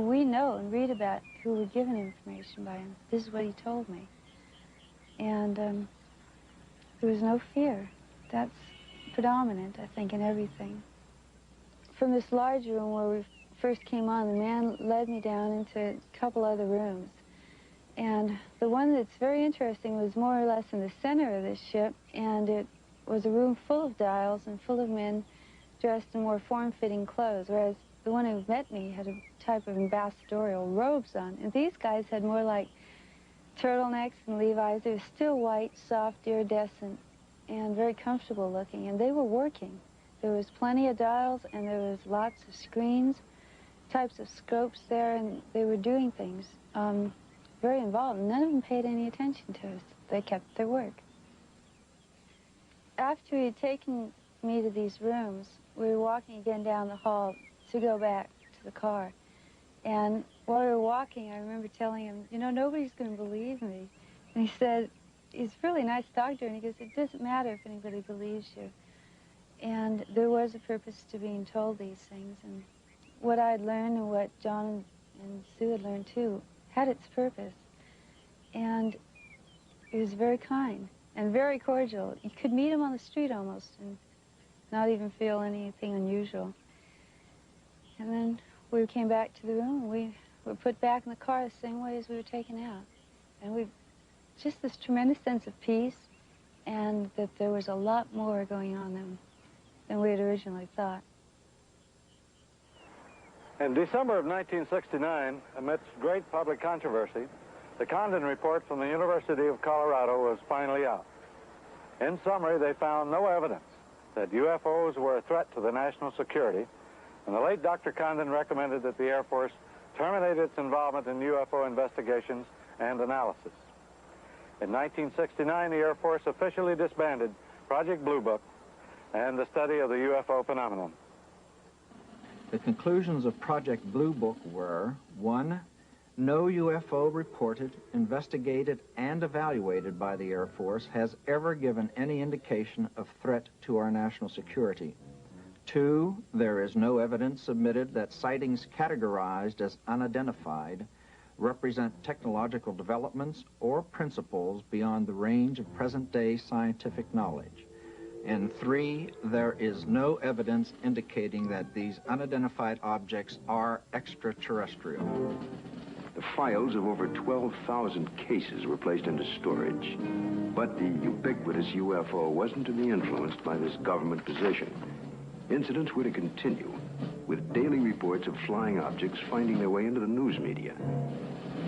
we know and read about, who were given information by him. This is what he told me. And there was no fear. That's predominant, I think, in everything. from this large room where we first came on, the man led me down into a couple other rooms. And the one that's very interesting was more or less in the center of this ship, and it was a room full of dials and full of men dressed in more form-fitting clothes, whereas the one who met me had a type of ambassadorial robes on. And these guys had more like turtlenecks and Levi's. They were still white, soft, iridescent, and very comfortable looking, and they were working. There was plenty of dials, and there was lots of screens, types of scopes there, and they were doing things. Very involved. None of them paid any attention to us. They kept their work. After he had taken me to these rooms, we were walking again down the hall to go back to the car. And while we were walking, I remember telling him, you know, nobody's going to believe me. And he said, he's a really nice doctor, and he goes, it doesn't matter if anybody believes you. And there was a purpose to being told these things. And what I'd learned and what John and Sue had learned, too, had its purpose. And he was very kind and very cordial. You could meet him on the street almost and not even feel anything unusual. And then we came back to the room, and we were put back in the car the same way as we were taken out. And we just this tremendous sense of peace, and that there was a lot more going on than we had originally thought. In December of 1969, amidst great public controversy, the Condon report from the University of Colorado was finally out. In summary, they found no evidence that UFOs were a threat to the national security, and the late Dr. Condon recommended that the Air Force terminate its involvement in UFO investigations and analysis. In 1969, the Air Force officially disbanded Project Blue Book and the study of the UFO phenomenon. The conclusions of Project Blue Book were, 1, no UFO reported, investigated, and evaluated by the Air Force has ever given any indication of threat to our national security. 2, there is no evidence submitted that sightings categorized as unidentified represent technological developments or principles beyond the range of present-day scientific knowledge. And 3, there is no evidence indicating that these unidentified objects are extraterrestrial. The files of over 12,000 cases were placed into storage. But the ubiquitous UFO wasn't to be influenced by this government position. Incidents were to continue, with daily reports of flying objects finding their way into the news media.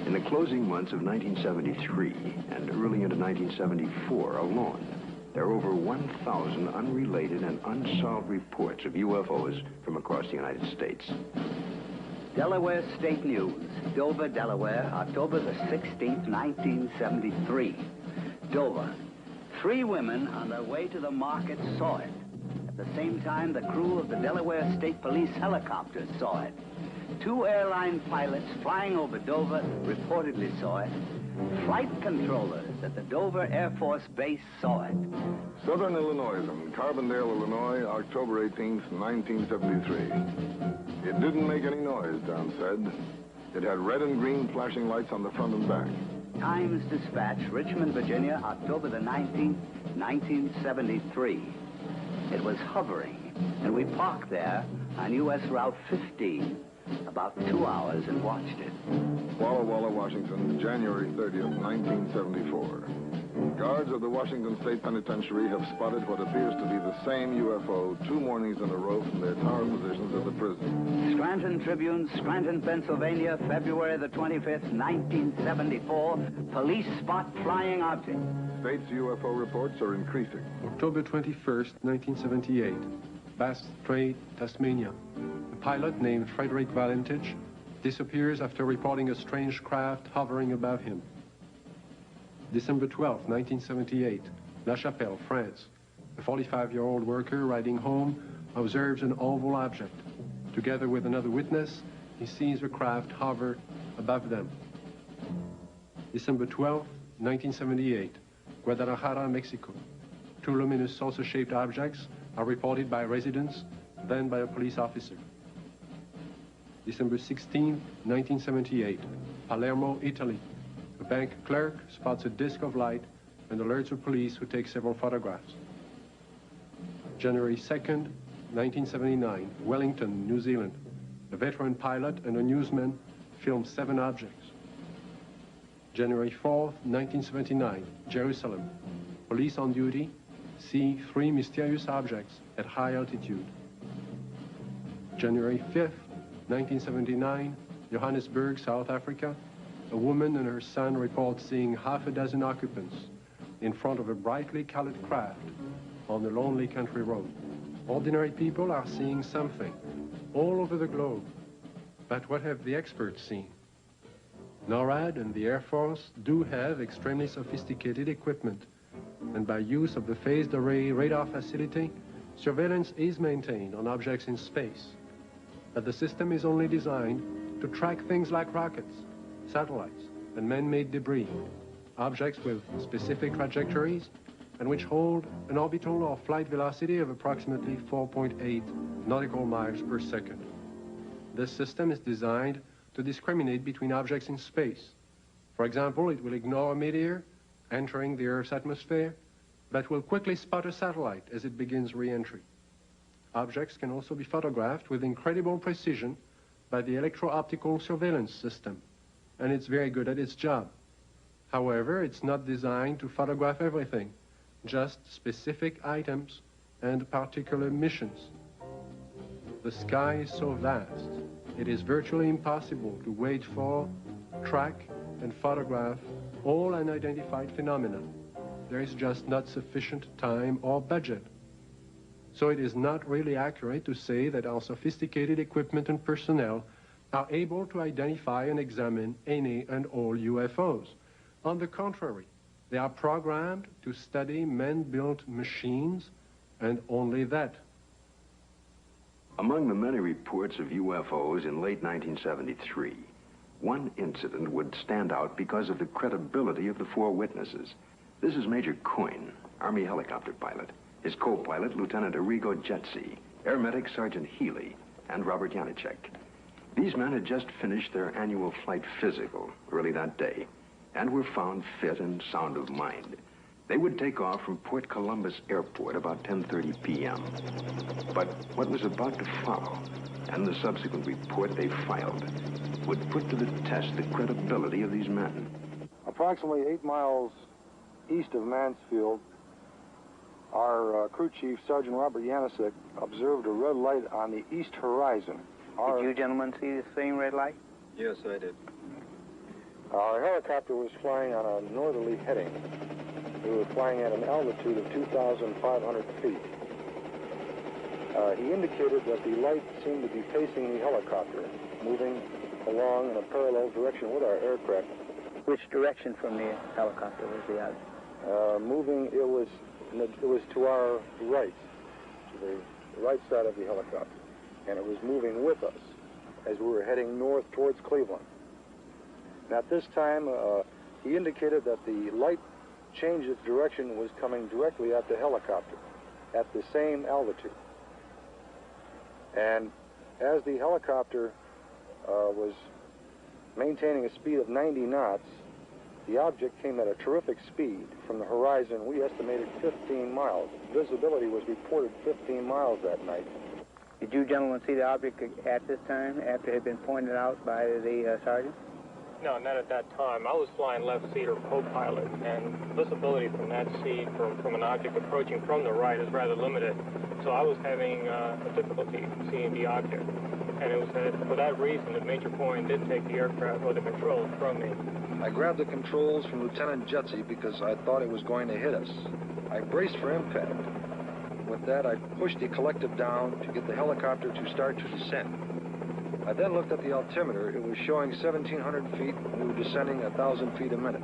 In the closing months of 1973 and early into 1974 alone, there are over 1,000 unrelated and unsolved reports of UFOs from across the United States. Delaware State News, Dover, Delaware, October the 16th, 1973. Dover. 3 women on their way to the market saw it. At the same time, the crew of the Delaware State Police helicopter saw it. 2 airline pilots flying over Dover reportedly saw it. Flight controllers at the Dover Air Force Base saw it. Southern Illinois and Carbondale, Illinois, October 18th, 1973. It didn't make any noise, Don said. It had red and green flashing lights on the front and back. Times Dispatch, Richmond, Virginia, October the 19th, 1973. It was hovering, and we parked there on U.S. Route 15. About 2 hours and watched it. Walla Walla, Washington, January 30th, 1974. Guards of the Washington State Penitentiary have spotted what appears to be the same UFO 2 mornings in a row from their tower positions at the prison. Scranton Tribune, Scranton, Pennsylvania, February the 25th, 1974. Police spot flying object. State's UFO reports are increasing. October 21st, 1978. Bass Strait, Tasmania. A pilot named Frederick Valentich disappears after reporting a strange craft hovering above him. December 12, 1978, La Chapelle, France. A 45-year-old worker riding home observes an oval object. Together with another witness, he sees the craft hover above them. December 12, 1978, Guadalajara, Mexico. 2 luminous saucer-shaped objects are reported by residents, then by a police officer. December 16, 1978, Palermo, Italy. A bank clerk spots a disc of light and alerts the police, who take several photographs. January 2nd, 1979, Wellington, New Zealand. A veteran pilot and a newsman filmed 7 objects. January 4th, 1979, Jerusalem. Police on duty see 3 mysterious objects at high altitude. January 5th, 1979, Johannesburg, South Africa. A woman and her son report seeing half a dozen occupants in front of a brightly colored craft on a lonely country road. Ordinary people are seeing something all over the globe. But what have the experts seen? NORAD and the Air Force do have extremely sophisticated equipment, and by use of the phased array radar facility, surveillance is maintained on objects in space. But the system is only designed to track things like rockets, satellites, and man-made debris, objects with specific trajectories and which hold an orbital or flight velocity of approximately 4.8 nautical miles per second. This system is designed to discriminate between objects in space. For example, it will ignore a meteor entering the Earth's atmosphere, but will quickly spot a satellite as it begins re-entry. Objects can also be photographed with incredible precision by the electro-optical surveillance system, and it's very good at its job. However, it's not designed to photograph everything, just specific items and particular missions. The sky is so vast, it is virtually impossible to wait for, track, and photograph all unidentified phenomena. There is just not sufficient time or budget. So it is not really accurate to say that our sophisticated equipment and personnel are able to identify and examine any and all UFOs. On the contrary, they are programmed to study man-built machines, and only that. Among the many reports of UFOs in late 1973, one incident would stand out because of the credibility of the 4 witnesses. This is Major Coyne, Army helicopter pilot, his co-pilot, Lieutenant Arrigo Jetsi, Air Medic Sergeant Healy, and Robert Janicek. These men had just finished their annual flight physical early that day and were found fit and sound of mind. They would take off from Port Columbus Airport about 10:30 p.m. But what was about to follow, and the subsequent report they filed, would put to the test the credibility of these men. Approximately 8 miles east of Mansfield, our crew chief, Sergeant Robert Janicek, observed a red light on the east horizon. Did you gentlemen see the same red light? Yes, I did. Our helicopter was flying on a northerly heading. We were flying at an altitude of 2,500 feet. He indicated that the light seemed to be facing the helicopter, moving along in a parallel direction with our aircraft. Which direction from the helicopter was the object? It was to our right, to the right side of the helicopter, and it was moving with us as we were heading north towards Cleveland. And at this time, he indicated that the light changed its direction and was coming directly at the helicopter at the same altitude. And as the helicopter was maintaining a speed of 90 knots, the object came at a terrific speed from the horizon. We estimated 15 miles. Visibility was reported 15 miles that night. Did you gentlemen see the object at this time, after it had been pointed out by the sergeant? No, not at that time. I was flying left seat or co-pilot, and visibility from that seat from an object approaching from the right is rather limited. So I was having a difficulty seeing the object. And it was for that reason that Major Coyne did take the aircraft or the controls from me. I grabbed the controls from Lieutenant Jetsi because I thought it was going to hit us. I braced for impact. With that, I pushed the collective down to get the helicopter to start to descend. I then looked at the altimeter. It was showing 1,700 feet, and we were descending 1,000 feet a minute.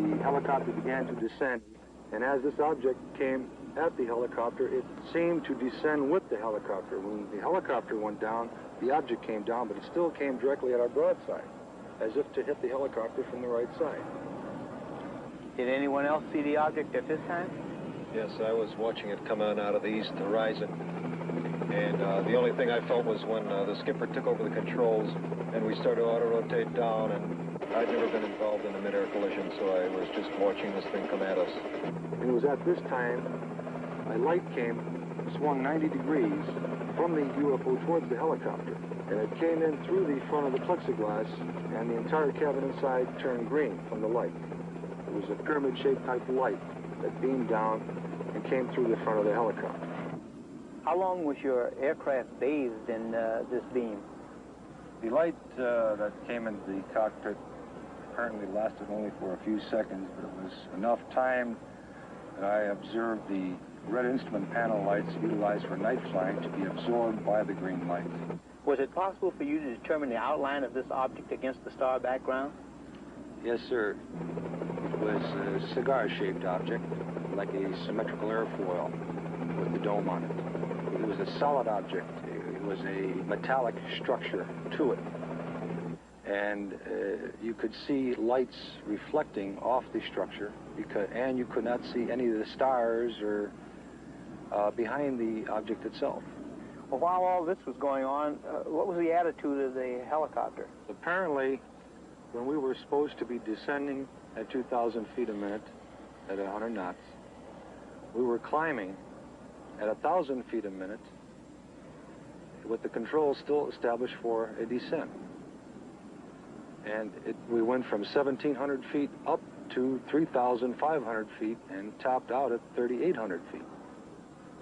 The helicopter began to descend, and as this object came at the helicopter, it seemed to descend with the helicopter. When the helicopter went down, the object came down, but it still came directly at our broadside, as if to hit the helicopter from the right side. Did anyone else see the object at this time? Yes, I was watching it come on out of the east horizon. And the only thing I felt was when the skipper took over the controls and we started to auto-rotate down, and I'd never been involved in a mid-air collision, so I was just watching this thing come at us. It was at this time, a light came swung 90 degrees from the UFO towards the helicopter. And it came in through the front of the plexiglass, and the entire cabin inside turned green from the light. It was a pyramid-shaped type light that beamed down and came through the front of the helicopter. How long was your aircraft bathed in this beam? The light that came into the cockpit apparently lasted only for a few seconds, but it was enough time that I observed the red instrument panel lights utilized for night flying to be absorbed by the green light. Was it possible for you to determine the outline of this object against the star background? Yes, sir. It was a cigar-shaped object, like a symmetrical airfoil with the dome on it. It was a solid object. It was a metallic structure to it. And you could see lights reflecting off the structure, and you could not see any of the stars or behind the object itself. Well, while all this was going on, what was the attitude of the helicopter? Apparently, when we were supposed to be descending at 2,000 feet a minute at 100 knots, we were climbing at 1,000 feet a minute with the controls still established for a descent. And we went from 1,700 feet up to 3,500 feet and topped out at 3,800 feet.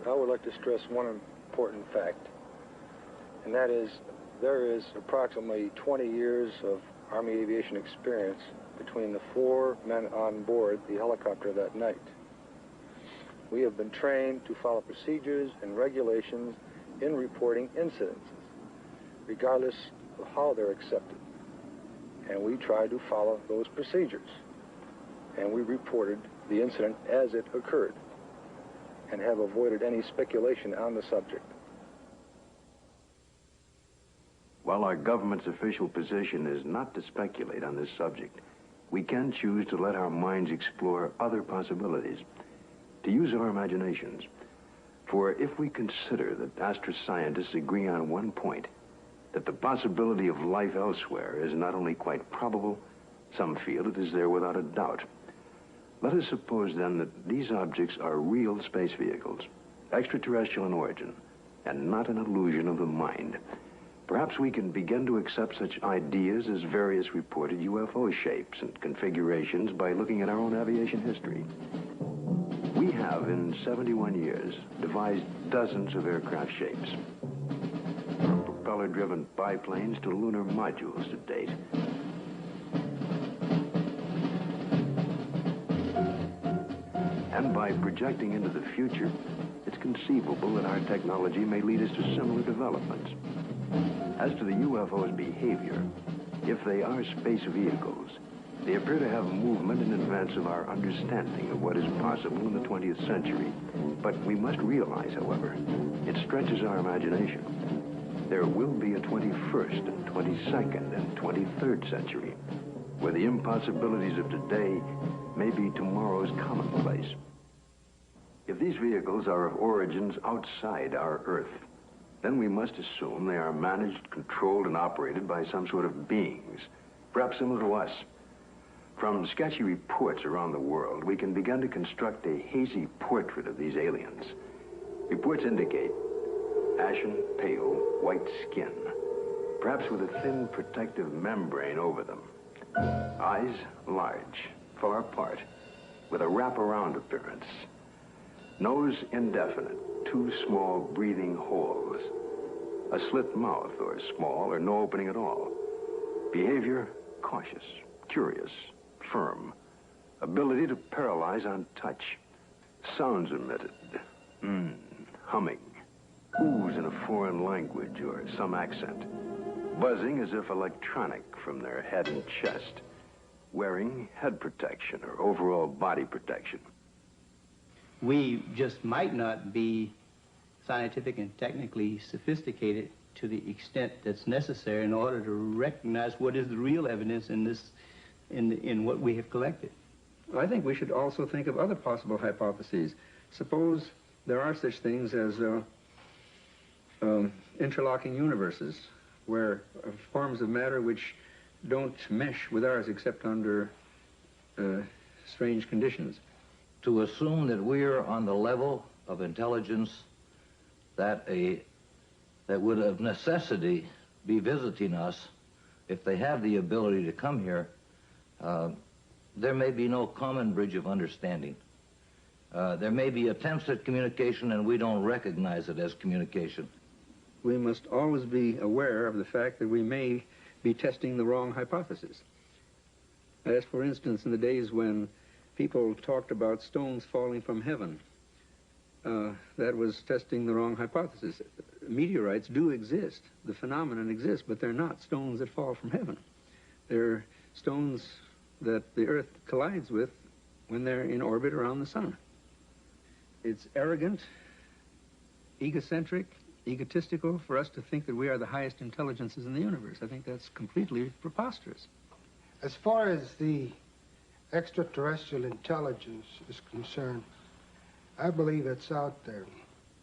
I would like to stress one important fact, and that is there is approximately 20 years of Army aviation experience between the 4 men on board the helicopter that night. We have been trained to follow procedures and regulations in reporting incidences, regardless of how they're accepted. And we tried to follow those procedures. And we reported the incident as it occurred and have avoided any speculation on the subject. While our government's official position is not to speculate on this subject, we can choose to let our minds explore other possibilities, to use our imaginations. For if we consider that astroscientists agree on one point, that the possibility of life elsewhere is not only quite probable, some feel it is there without a doubt. Let us suppose then that these objects are real space vehicles, extraterrestrial in origin, and not an illusion of the mind. Perhaps we can begin to accept such ideas as various reported UFO shapes and configurations by looking at our own aviation history. We have, in 71 years, devised dozens of aircraft shapes, from propeller-driven biplanes to lunar modules to date. And by projecting into the future, it's conceivable that our technology may lead us to similar developments. As to the UFO's behavior, if they are space vehicles, they appear to have movement in advance of our understanding of what is possible in the 20th century. But we must realize, however, it stretches our imagination. There will be a 21st and 22nd and 23rd century, where the impossibilities of today may be tomorrow's commonplace. If these vehicles are of origins outside our Earth, then we must assume they are managed, controlled, and operated by some sort of beings, perhaps similar to us. From sketchy reports around the world, we can begin to construct a hazy portrait of these aliens. Reports indicate ashen, pale, white skin, perhaps with a thin protective membrane over them. Eyes large, far apart, with a wraparound appearance. Nose indefinite, 2 small breathing holes. A slit mouth, or small, or no opening at all. Behavior, cautious, curious, firm. Ability to paralyze on touch. Sounds emitted. Humming. Oohs in a foreign language or some accent. Buzzing as if electronic from their head and chest. Wearing head protection or overall body protection. We just might not be scientific and technically sophisticated to the extent that's necessary in order to recognize what is the real evidence in this, in what we have collected. I think we should also think of other possible hypotheses. Suppose there are such things as interlocking universes, where forms of matter which don't mesh with ours except under strange conditions. To assume that we're on the level of intelligence that would of necessity be visiting us, if they have the ability to come here, there may be no common bridge of understanding. There may be attempts at communication and we don't recognize it as communication. We must always be aware of the fact that we may be testing the wrong hypothesis. As for instance, in the days when people talked about stones falling from heaven, that was testing the wrong hypothesis. Meteorites do exist. The phenomenon exists, but they're not stones that fall from heaven. They're stones that the Earth collides with when they're in orbit around the sun. It's arrogant, egocentric, egotistical for us to think that we are the highest intelligences in the universe. I think that's completely preposterous. As far as the extraterrestrial intelligence is concerned, I believe it's out there.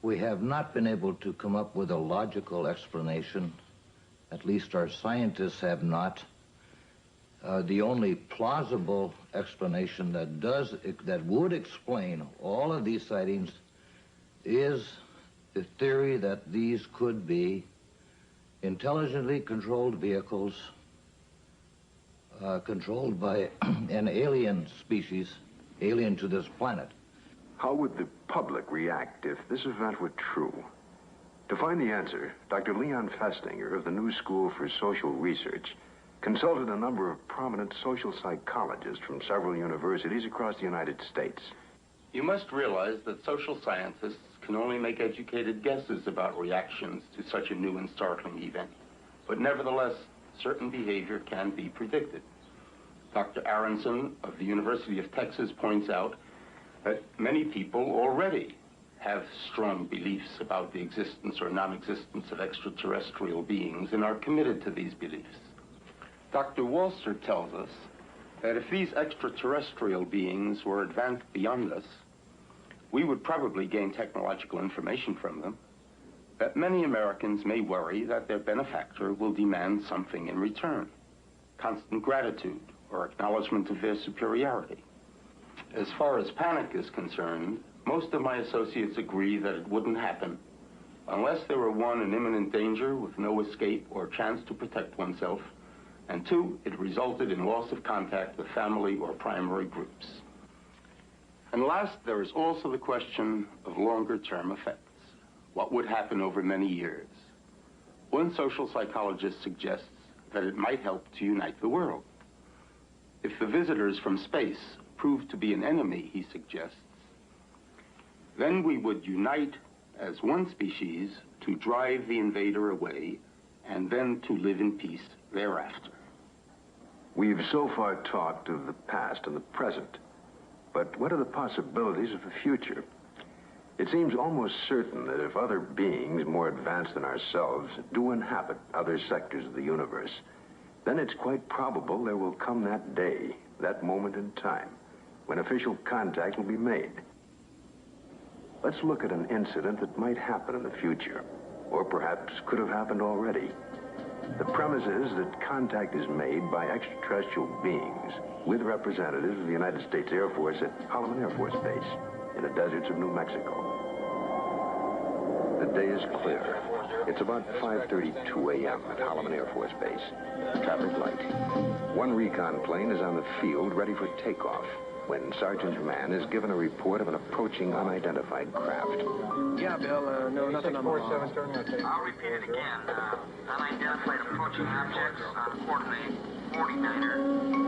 We have not been able to come up with a logical explanation. At least our scientists have not. The only plausible explanation that would explain all of these sightings is the theory that these could be intelligently controlled vehicles controlled by an alien species, alien to this planet. How would the public react if this event were true? To find the answer, Dr. Leon Festinger of the New School for Social Research consulted a number of prominent social psychologists from several universities across the United States. You must realize that social scientists can only make educated guesses about reactions to such a new and startling event. But nevertheless, certain behavior can be predicted. Dr. Aronson of the University of Texas points out that many people already have strong beliefs about the existence or non-existence of extraterrestrial beings and are committed to these beliefs. Dr. Walser tells us that if these extraterrestrial beings were advanced beyond us, we would probably gain technological information from them, that many Americans may worry that their benefactor will demand something in return, constant gratitude or acknowledgement of their superiority. As far as panic is concerned, most of my associates agree that it wouldn't happen unless there were, one, an imminent danger with no escape or chance to protect oneself, and two, it resulted in loss of contact with family or primary groups. And last, there is also the question of longer-term effects. What would happen over many years? One social psychologist suggests that it might help to unite the world. If the visitors from space prove to be an enemy, he suggests, then we would unite as one species to drive the invader away and then to live in peace thereafter. We've so far talked of the past and the present, but what are the possibilities of the future? It seems almost certain that if other beings more advanced than ourselves do inhabit other sectors of the universe, then it's quite probable there will come that day, that moment in time, when official contact will be made. Let's look at an incident that might happen in the future, or perhaps could have happened already. The premise is that contact is made by extraterrestrial beings with representatives of the United States Air Force at Holloman Air Force Base in the deserts of New Mexico. The day is clear. It's about 5:32 a.m. at Holloman Air Force Base. Traffic light. One recon plane is on the field ready for takeoff when Sergeant Mann is given a report of an approaching unidentified craft. Yeah, Bill, no, nothing on the lawn. I'll repeat it again. Unidentified approaching objects on coordinate 49er,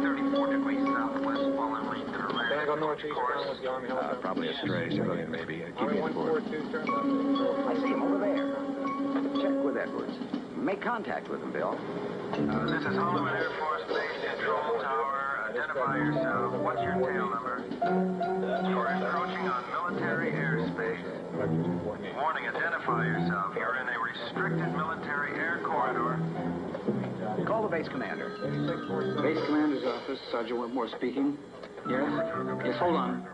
34 degrees southwest, following lane to the left. Can I go northeast with the Army helicopter? Probably a stray civilian, maybe. Keep me informed. 142, turn left. I see him over there. Check with Edwards. Make contact with him, Bill. This is Holloman Air Force Base Control Tower. Identify yourself. What's your tail number? You're encroaching on military airspace. Warning, identify yourself. You're in a restricted military air corridor. Call the base commander. Base commander's office, Sergeant Whitmore speaking. Yes? Yes, hold on.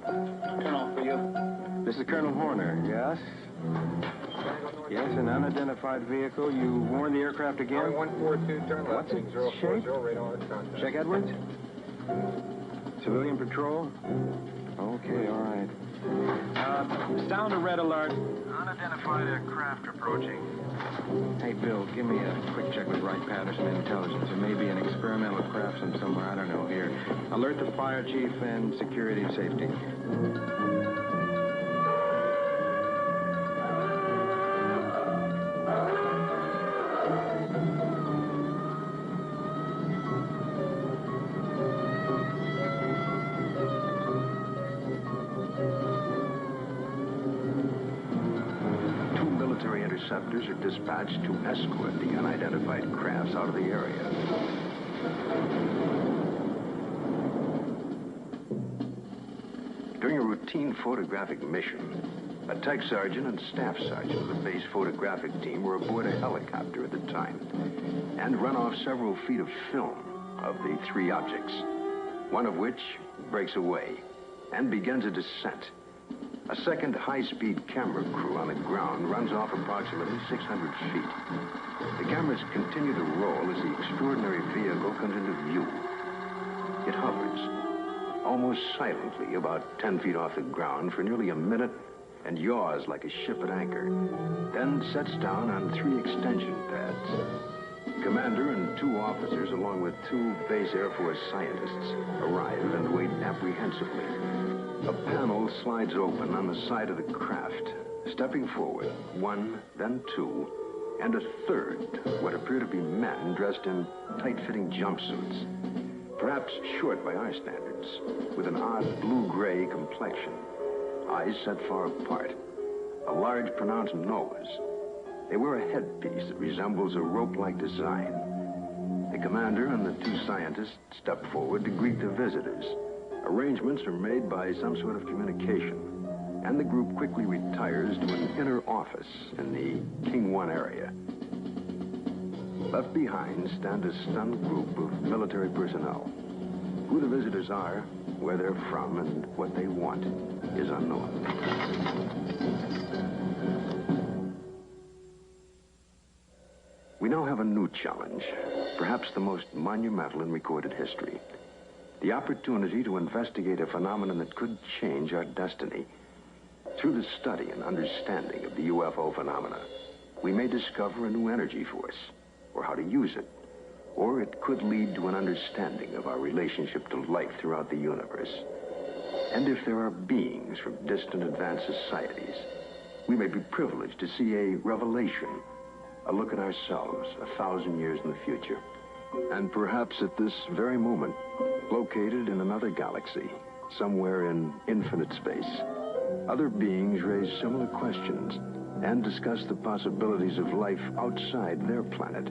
Colonel, for you. This is Colonel Horner, yes? Yes, an unidentified vehicle. You warned the aircraft again? 142, turn left. What's its shape? Check Edwards. Civilian patrol? Okay, all right. Sound a red alert. Unidentified aircraft approaching. Hey, Bill, give me a quick check with Wright-Patterson Intelligence. There may be an experimental craft from somewhere, I don't know, here. Alert the fire chief and security and safety. Interceptors are dispatched to escort the unidentified crafts out of the area. During a routine photographic mission, a tech sergeant and staff sergeant of the base photographic team were aboard a helicopter at the time and run off several feet of film of the three objects, one of which breaks away and begins a descent. A second high-speed camera crew on the ground runs off approximately 600 feet. The cameras continue to roll as the extraordinary vehicle comes into view. It hovers, almost silently, about 10 feet off the ground for nearly a minute and yaws like a ship at anchor, then sets down on 3 extension pads. The commander and 2 officers, along with 2 base Air Force scientists, arrive and wait apprehensively. A panel slides open on the side of the craft. Stepping forward, 1, then 2, and a third, what appear to be men dressed in tight-fitting jumpsuits, perhaps short by our standards, with an odd blue-gray complexion, eyes set far apart, a large pronounced nose. They wear a headpiece that resembles a rope-like design. The commander and the 2 scientists step forward to greet the visitors. Arrangements are made by some sort of communication, and the group quickly retires to an inner office in the King 1 area. Left behind stand a stunned group of military personnel. Who the visitors are, where they're from, and what they want is unknown. We now have a new challenge, perhaps the most monumental in recorded history. The opportunity to investigate a phenomenon that could change our destiny. Through the study and understanding of the UFO phenomena, we may discover a new energy force, or how to use it, or it could lead to an understanding of our relationship to life throughout the universe. And if there are beings from distant advanced societies, we may be privileged to see a revelation, a look at ourselves 1,000 years in the future. And perhaps at this very moment, located in another galaxy, somewhere in infinite space, other beings raise similar questions and discuss the possibilities of life outside their planet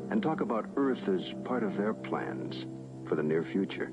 and talk about Earth as part of their plans for the near future.